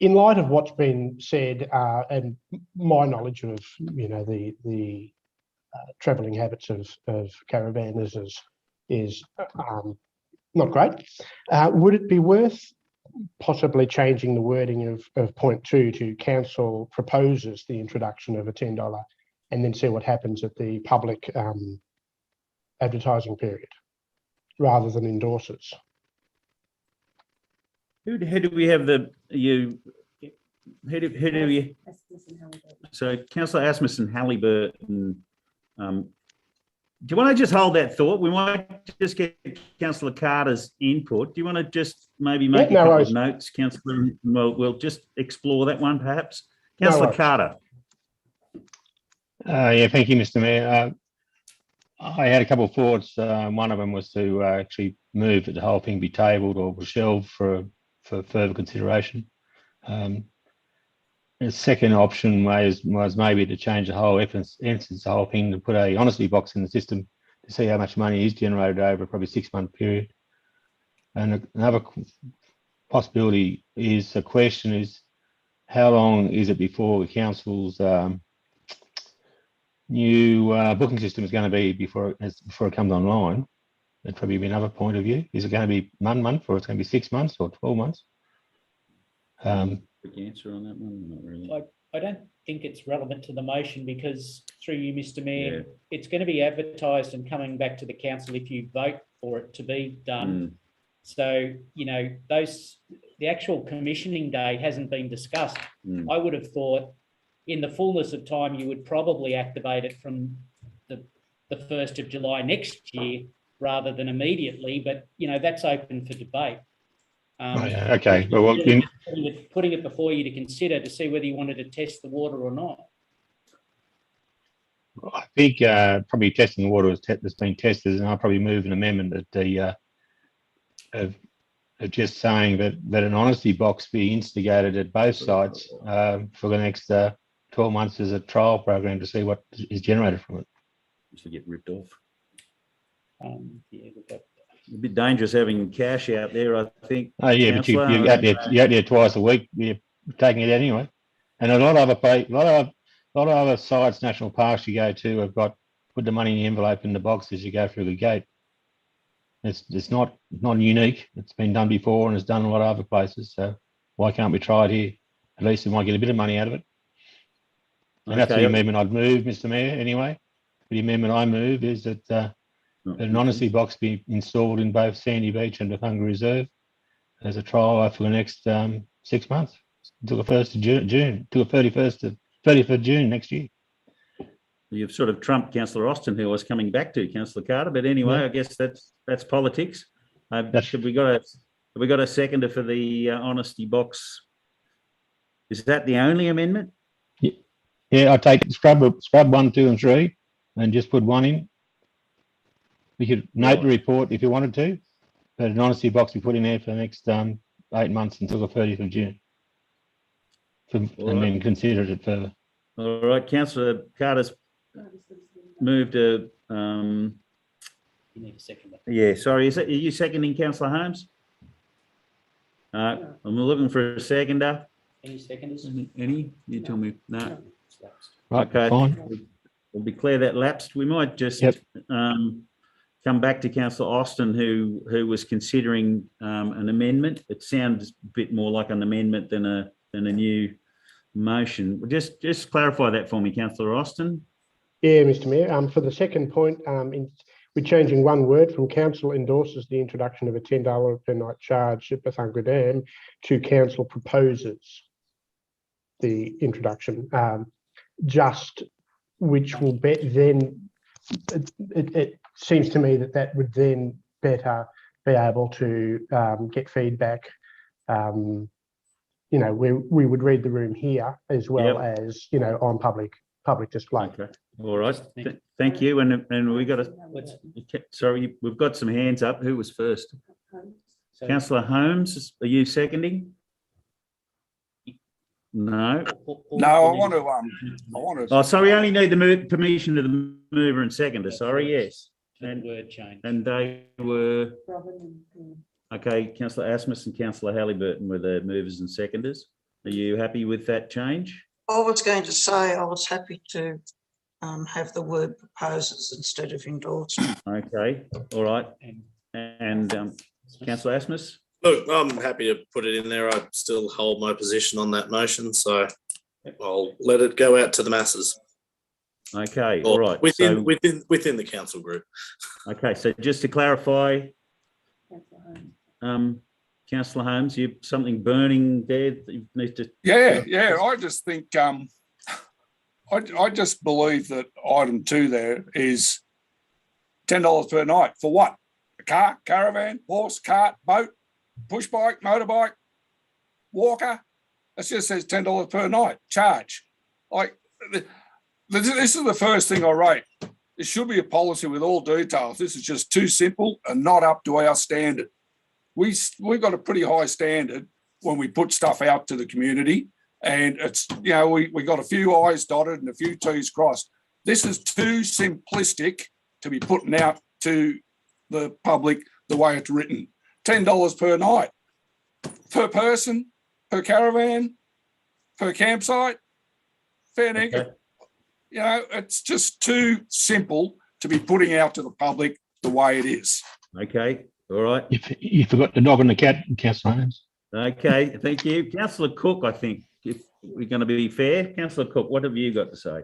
In light of what's been said and my knowledge of, you know, the travelling habits of caravanners is not great. Would it be worth possibly changing the wording of point 2 to council proposes the introduction of a $10 and then see what happens at the public advertising period rather than endorses? Who do we have who do we? So Councillor Asmussen Halliburton. Do you want to just hold that thought? We might just get Councillor Carter's input. Do you want to just maybe make a couple of notes, Councillor? We'll just explore that one perhaps. Councillor Carter. Yeah, thank you, Mr. Mayor. I had a couple of thoughts. One of them was to actually move that the whole thing be tabled or shelved for further consideration. The second option was maybe to change the whole essence of the whole thing, to put a honesty box in the system to see how much money is generated over probably 6-month period. And another possibility is, the question is, how long is it before the council's new booking system is going to be before it comes online? That'd probably be another point of view. Is it going to be 1 month, or it's going to be 6 months or 12 months? Quick answer on that one? Not really. I don't think it's relevant to the motion because, through you, Mr. Mayor, it's going to be advertised and coming back to the council if you vote for it to be done. So, you know, the actual commissioning date hasn't been discussed. I would have thought in the fullness of time, you would probably activate it from the 1st of July next year rather than immediately, but, you know, that's open for debate. Okay. Well, putting it before you to consider to see whether you wanted to test the water or not. I think probably testing the water has been tested, and I'll probably move an amendment that of just saying that an honesty box be instigated at both sites for the next 12 months as a trial program to see what is generated from it. To get ripped off. Yeah, we've got a bit dangerous having cash out there, I think. Oh yeah, but you're out there twice a week. You're taking it anyway, and a lot of other sites, national parks you go to have got put the money in the envelope in the box as you go through the gate. It's not unique. It's been done before and it's done in a lot of other places. So why can't we try it here? At least we might get a bit of money out of it. And that's the amendment I'd move, Mr. Mayor. Anyway, the amendment I move is that an honesty box be installed in both Sandy Beach and Bethungra Reserve as a trial for the next 6 months. until the 1st of June, till the 30th of June next year. You've sort of trumped Councillor Austin, who I was coming back to, Councillor Carter. But anyway, Yeah. I guess that's politics. Have we got a seconder for the honesty box? Is that the only amendment? Yeah, I take scrub 1, 2 and 3 and just put 1 in. We could note the report if you wanted to, but an honesty box we put in there for the next 8 months until the 30th of June. And then consider it further. All right, Councillor Carter's moved a. You need a second. Yeah, sorry, are you seconding, Councillor Holmes? I'm looking for a seconder. Any seconders? Any? You tell me. No. Right, Okay. fine. We'll declare that lapsed. We might just come back to Councillor Austin, who was considering an amendment. It sounds a bit more like an amendment than a new motion. Just clarify that for me, Councillor Austin. Yeah, Mr. Mayor. For the second point, we're changing one word from council endorses the introduction of a $10 per night charge at Bethunga Dam to council proposes the introduction. Which will then, it seems to me that would then better be able to get feedback. We would read the room here as well as, on public display. Okay. All right. Thank you. And we got sorry, we've got some hands up. Who was first? Councillor Holmes, are you seconding? No. No, I want to. Oh, sorry, I only need the permission of the mover and seconder. Sorry, yes. And word change. And they were, okay, Councillor Asmus and Councillor Halliburton were the movers and seconders. Are you happy with that change? I was going to say I was happy to have the word proposes instead of endorsed. Okay, all right. And Councillor Asmus? Look, I'm happy to put it in there. I still hold my position on that motion, so I'll let it go out to the masses. Okay, all right. Within the council group. Okay, so just to clarify, Councillor Holmes, you have something burning there that you need to... Yeah. I just think, I just believe that item 2 there is $10 per night. For what? A car, caravan, horse, cart, boat, push bike, motorbike, walker. It just says $10 per night charge. This is the first thing I wrote. It should be a policy with all details. This is just too simple and not up to our standard. We've got a pretty high standard when we put stuff out to the community, and it's, we got a few I's dotted and a few T's crossed. This is too simplistic to be putting out to the public the way it's written. $10 per night, per person, per caravan, per campsite, fair dinkum. Okay. It's just too simple to be putting out to the public the way it is. Okay, all right. You forgot the dog and the cat, Councillor Holmes. Okay, thank you. Councillor Cook, I think, if we're going to be fair. Councillor Cook, what have you got to say?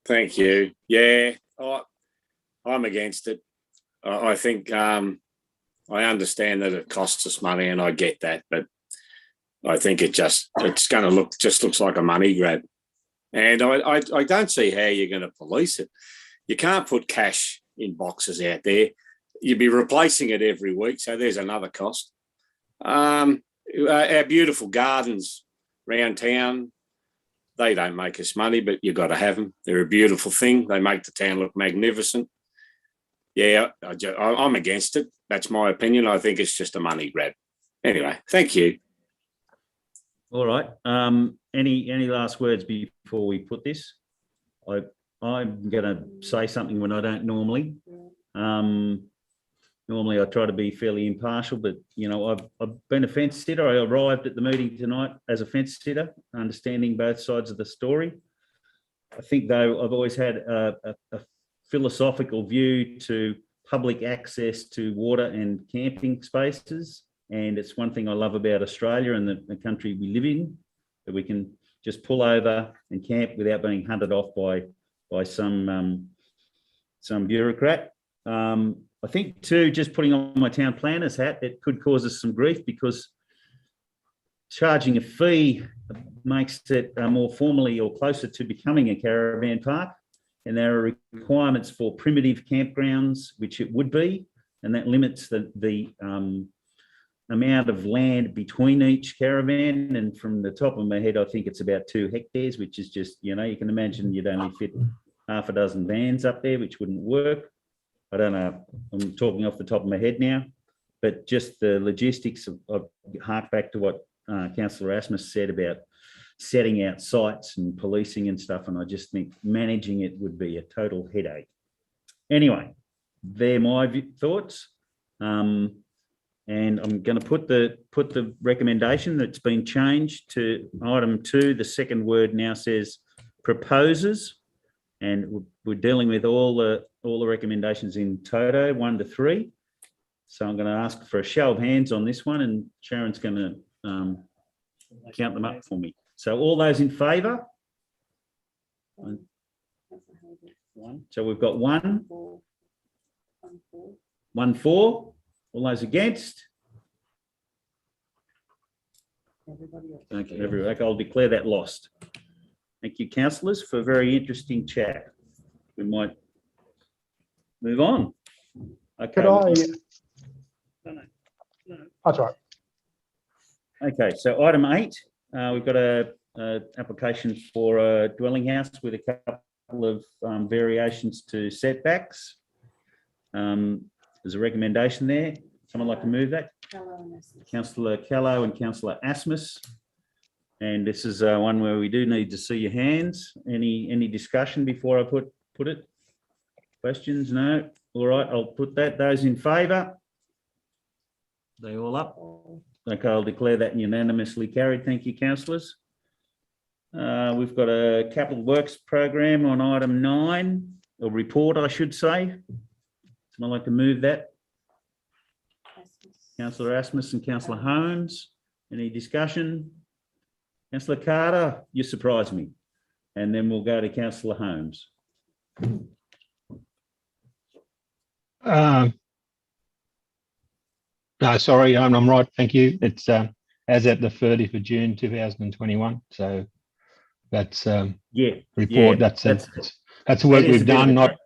Thank you. Yeah, I'm against it. I think I understand that it costs us money, and I get that, but I think it's going to looks like a money grab. And I don't see how you're going to police it. You can't put cash in boxes out there. You'd be replacing it every week, so there's another cost. Our beautiful gardens around town, they don't make us money, but you've got to have them. They're a beautiful thing. They make the town look magnificent. Yeah, I'm against it. That's my opinion. I think it's just a money grab. Anyway, thank you. All right. Any last words before we put this? I'm going to say something when I don't normally. Normally I try to be fairly impartial, but I've been a fence sitter. I arrived at the meeting tonight as a fence sitter, understanding both sides of the story. I think, though, I've always had a philosophical view to public access to water and camping spaces. And it's one thing I love about Australia and the country we live in, that we can just pull over and camp without being hunted off by some bureaucrat. I think too, just putting on my town planner's hat, it could cause us some grief, because charging a fee makes it more formally or closer to becoming a caravan park. And there are requirements for primitive campgrounds, which it would be, and that limits the amount of land between each caravan. And from the top of my head, I think it's about 2 hectares, which is just, you can imagine you'd only fit half a dozen vans up there, which wouldn't work. I don't know, I'm talking off the top of my head now, but just the logistics of hark back to what Councillor Asmus said about setting out sites and policing and stuff. And I just think managing it would be a total headache. Anyway, they're my thoughts. And I'm going to put the recommendation that's been changed to item 2. The second word now says proposes, and we're dealing with all the recommendations in toto, 1 to 3. So I'm going to ask for a show of hands on this one, and Sharon's going to count them up for me. So all those in favour? So we've got 1, 1 4. All those against? Okay, everybody. I'll declare that lost. Thank you, councillors, for a very interesting chat. We might move on. Okay. Could I? That's right. Okay, so item 8, we've got a application for a dwelling house with a couple of variations to setbacks. There's a recommendation there. Someone like to move that? Councillor Callow and Councillor Asmus. And this is one where we do need to see your hands. Any discussion before I put it? Questions? No? All right, I'll put that. Those in favour? They all up? Okay, I'll declare that unanimously carried. Thank you, councillors. We've got a capital works program on item 9, or report, I should say. Someone like to move that? Councillor Asmus and Councillor Holmes. Any discussion? Councillor Carter, you surprised me. And then we'll go to Councillor Holmes. No, sorry, I'm right. Thank you. It's as at the 30th of June 2021. So that's report. Yeah, that's work we've done, not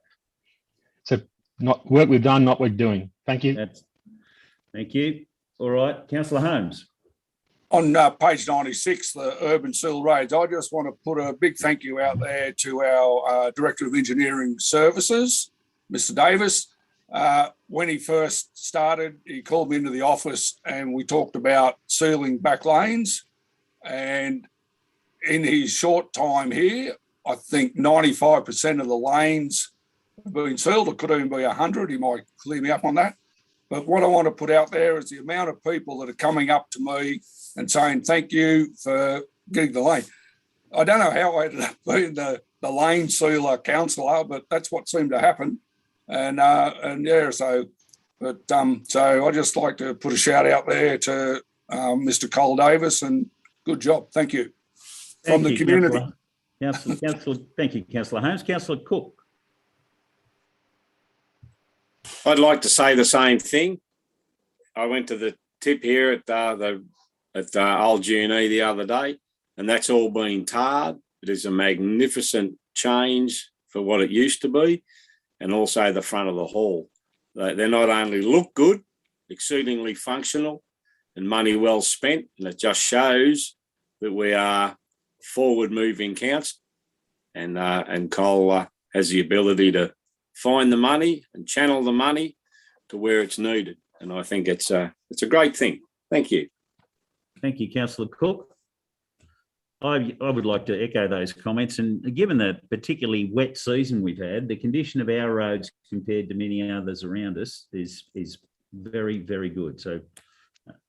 work we've done, not work doing. Thank you. Thank you. All right, Councillor Holmes. On page 96, the urban seal roads, I just want to put a big thank you out there to our Director of Engineering Services, Mr. Davis. When he first started, he called me into the office and we talked about sealing back lanes. And in his short time here, I think 95% of the lanes have been sealed. It could even be 100. He might clear me up on that. But what I want to put out there is the amount of people that are coming up to me and saying, thank you for getting the lane. I don't know how I ended up being the lane sealer councillor, but that's what seemed to happen. And yeah, so I just like to put a shout out there to Mr. Cole Davis, and good job. Thank you. From the community. Councillor, thank you, Councillor Holmes. Councillor Cook. I'd like to say the same thing. I went to the tip here at Old Junee the other day, and that's all been tarred. It is a magnificent change for what it used to be, and also the front of the hall. They not only look good, exceedingly functional, and money well spent, and it just shows that we are forward-moving council, and Cole has the ability to find the money and channel the money to where it's needed. And I think it's a great thing. Thank you. Thank you, Councillor Cook. I would like to echo those comments. And given the particularly wet season we've had, the condition of our roads compared to many others around us is very, very good. So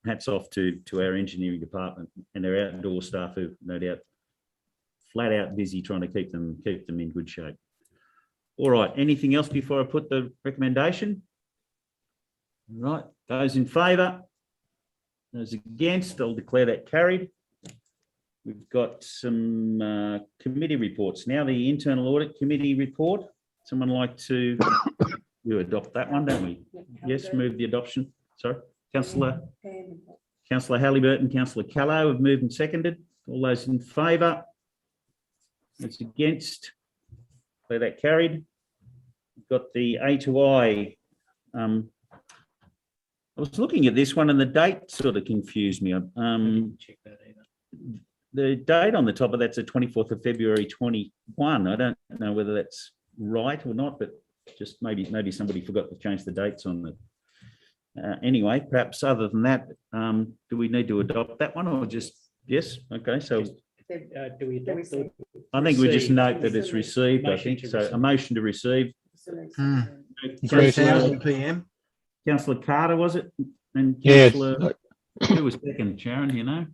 hats off to our engineering department and our outdoor staff who no doubt flat out busy trying to keep them in good shape. All right, anything else before I put the recommendation? All right, those in favour? Those against? I'll declare that carried. We've got some committee reports. Now the Internal Audit Committee report. Someone like to you adopt that one, don't we? Yes, move the adoption. Sorry, Councillor Halliburton, Councillor Callow have moved and seconded. All those in favour? Those against? Declare that carried. We've got the A to I. I was looking at this one and the date sort of confused me. Check that either. The date on the top of that's the 24th of February 21. I don't know whether that's right or not, but just maybe somebody forgot to change the dates on it. Anyway, perhaps other than that, do we need to adopt that one or just, yes? Okay, so Do we adopt the? I think we just receive? note that it's received, I Motion think. to So a receive. motion to receive. 3,000 PM. Councillor Carter, was it? And Yes. Councillor, who was second, Sharon, you know?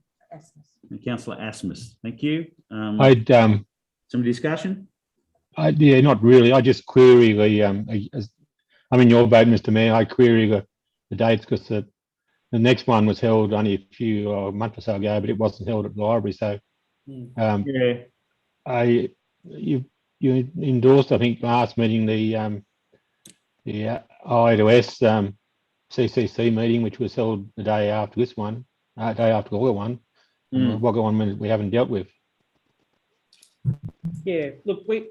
And Councillor Asmus, thank you. I'd, Some discussion? yeah, not really. I just query the, I'm in your boat, Mr. Mayor. I query the dates because the next one was held only a month or so ago, but it wasn't held at the library. So, Yeah. you endorsed, I think, last meeting the I to S CCC meeting, which was held the day after this one, day after the Wagga one. And the Wagga one we haven't dealt with. Yeah, look, we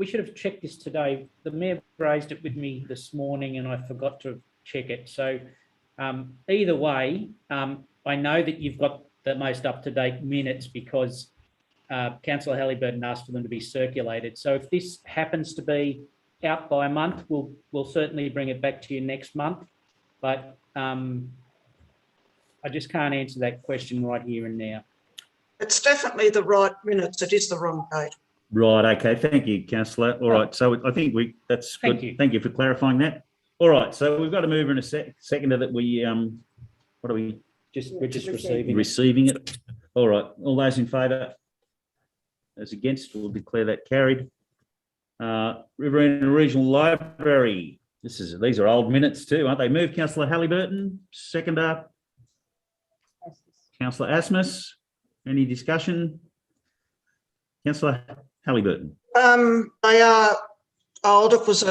should have checked this today. The mayor raised it with me this morning and I forgot to check it. So either way, I know that you've got the most up-to-date minutes because Councillor Halliburton asked for them to be circulated. So if this happens to be out by a month, we'll certainly bring it back to you next month. But I just can't answer that question right here and now. It's definitely the right minutes. It is the wrong date. Right. Okay. Thank you, Councillor. All right. So I think that's good. Thank you. Thank you for clarifying that. All right. So we've got to move in a second that we what are we? We're just receiving. Receiving it. All right. All those in favour? Those against? We'll declare that carried. Riverina Regional Library. These are old minutes too, aren't they? Move Councillor Halliburton. Seconder. Councillor Asmus. Any discussion? Councillor Halliburton. They are old. It was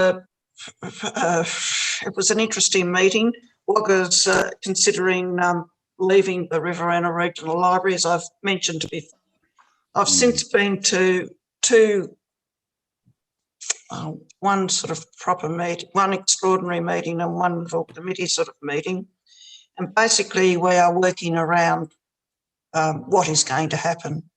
an interesting meeting. Wagga's considering leaving the Riverina Regional Library, as I've mentioned before. I've since been to one sort of proper meeting, one extraordinary meeting and one full committee sort of meeting. And basically we are working around what is going to happen.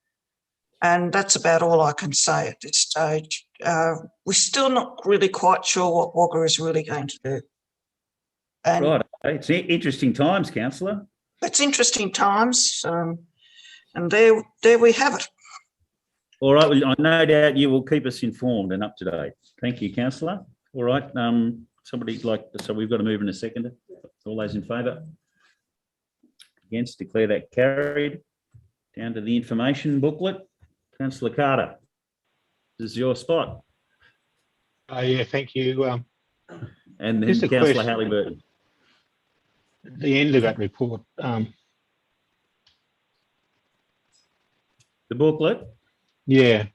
And that's about all I can say at this stage. We're still not really quite sure what Wagga is really going to do. And right. It's interesting times, Councillor. it's interesting times. And there we have it. All right. Well, no doubt you will keep us informed and up to date. Thank you, Councillor. All right. So we've got to move in a second. All those in favour? Against? Declare that carried. Down to the information booklet. Councillor Carter, this is your spot. Yeah, thank you. And then Just a Councillor question. Halliburton. At the end of that report, The booklet? yeah,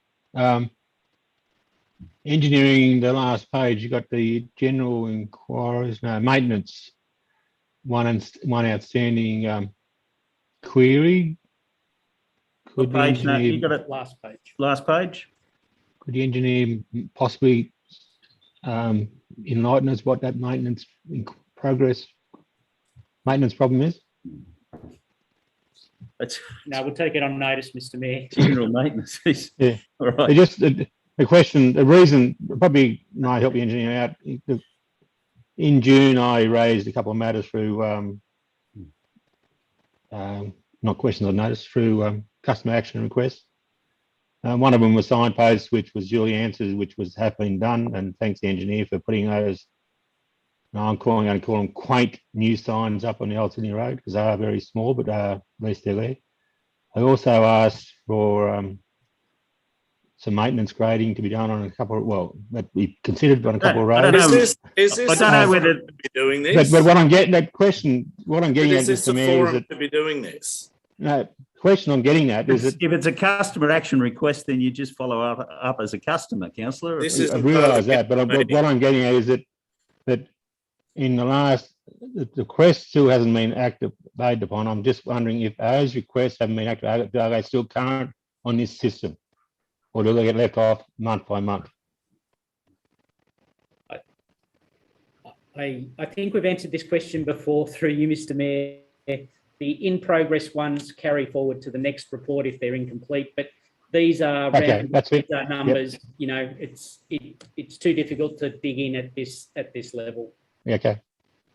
engineering, the last page, you got the general inquiries, no, maintenance, one outstanding query. What page? No, you got it. Last page. Last page? Could the engineer possibly enlighten us what that maintenance problem is? That's No, we'll take it on notice, Mr. Mayor. general maintenance. Yeah. All right. The question, the reason probably might help the engineer out. In June, I raised a couple of matters through, not questions on notice, through customer action requests. One of them was signposts, which was duly answered, which have been done, and thanks the engineer for putting those. I'm going to call them quaint new signs up on the Old Sydney Road because they are very small, but at least they're there. I also asked for some maintenance grading to be done on a couple. That be considered on a couple of roads. I don't know. Is this I don't know whether to be doing this? But what I'm getting that question, what I'm getting at, Is this Mr. a Mayor, is forum that to be doing this? no question I'm getting at is that if it's a customer action request, then you just follow up as a customer, Councillor. This I isn't realise part of that, but the what I'm getting at is that in the last the request still hasn't been acted upon. I'm just wondering if those requests haven't been activated, are they still current on this system? Or do they get left off month by month? I think we've answered this question before through you, Mr. Mayor. The in-progress ones carry forward to the next report if they're incomplete, but these are Okay, that's it. numbers. Yep. You know, it's too difficult to dig in at this level. Okay.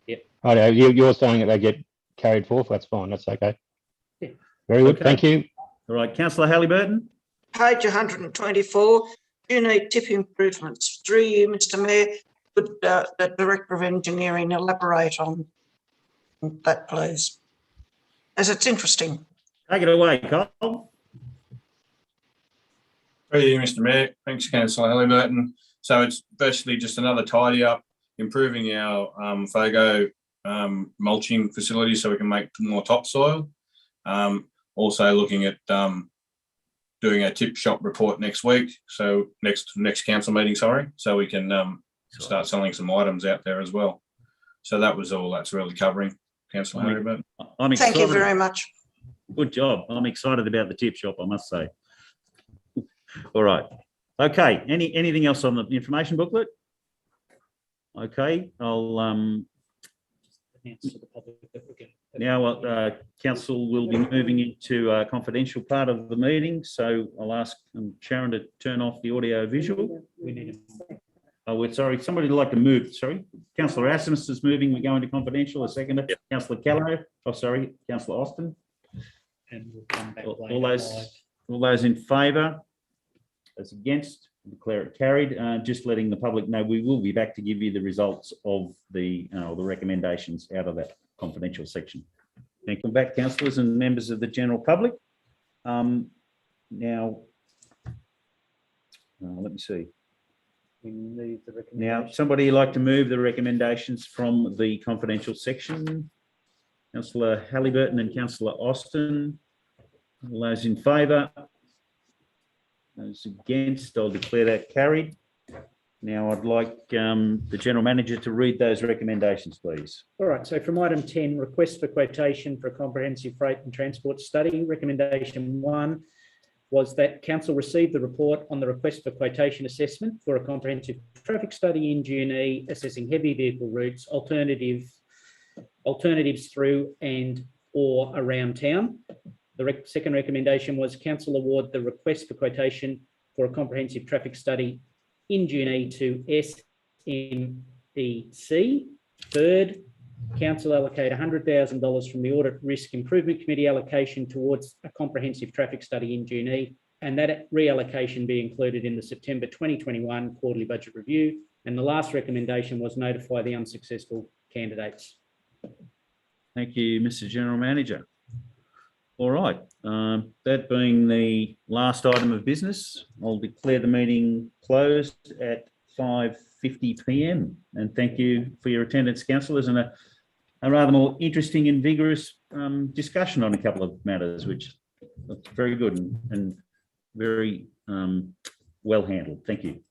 Yep. Right, you're saying that they get carried forth. That's fine. That's okay. Yeah. Very good. Okay. Thank you. All right, Councillor Halliburton. Page 124, Junee tip improvements. Through you, Mr. Mayor, would the Director of Engineering elaborate on that, please? As it's interesting. Take it away, Kyle. Through you, Mr. Mayor. Thanks, Councillor Halliburton. So it's basically just another tidy up, improving our FOGO mulching facility so we can make more topsoil. Also looking at doing a tip shop report next week. So next council meeting, sorry, so we can start selling some items out there as well. So that was all that's really covering, Councillor Halliburton. I'm excited. Thank you very much. Good job. I'm excited about the tip shop, I must say. All right. Okay. Anything else on the information booklet? Okay. I'll now council will be moving into a confidential part of the meeting. So I'll ask Sharon to turn off the audio visual. Oh, we're sorry. Somebody would like to move. Sorry. Councillor Asimus is moving. We go into confidential. A second. Yep. Councillor Callow. Oh, sorry. Councillor Austin. And we'll come back all those in favour? As against? Declare it carried. Just letting the public know we will be back to give you the results of the recommendations out of that confidential section. Thank you back, councillors and members of the general public. Now, let me see. Now, somebody like to move the recommendations from the confidential section? Councillor Halliburton and Councillor Austin. All those in favour? Those against, I'll declare that carried. Now I'd like the General Manager to read those recommendations, please. All right, so from item 10, request for quotation for a comprehensive freight and transport study. Recommendation 1 was that Council receive the report on the request for quotation assessment for a comprehensive traffic study in Junee assessing heavy vehicle routes, alternatives through and or around town. The second recommendation was Council award the request for quotation for a comprehensive traffic study in Junee to SMEC. Third, Council allocate $100,000 from the Audit Risk Improvement Committee allocation towards a comprehensive traffic study in Junee, and that reallocation be included in the September 2021 quarterly budget review. And the last recommendation was notify the unsuccessful candidates. Thank you, Mr. General Manager. All right, that being the last item of business, I'll declare the meeting closed at 5:50 p.m. And thank you for your attendance, councillors, and a rather more interesting and vigorous discussion on a couple of matters, which is very good and very well handled. Thank you.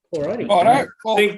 All righty. Well,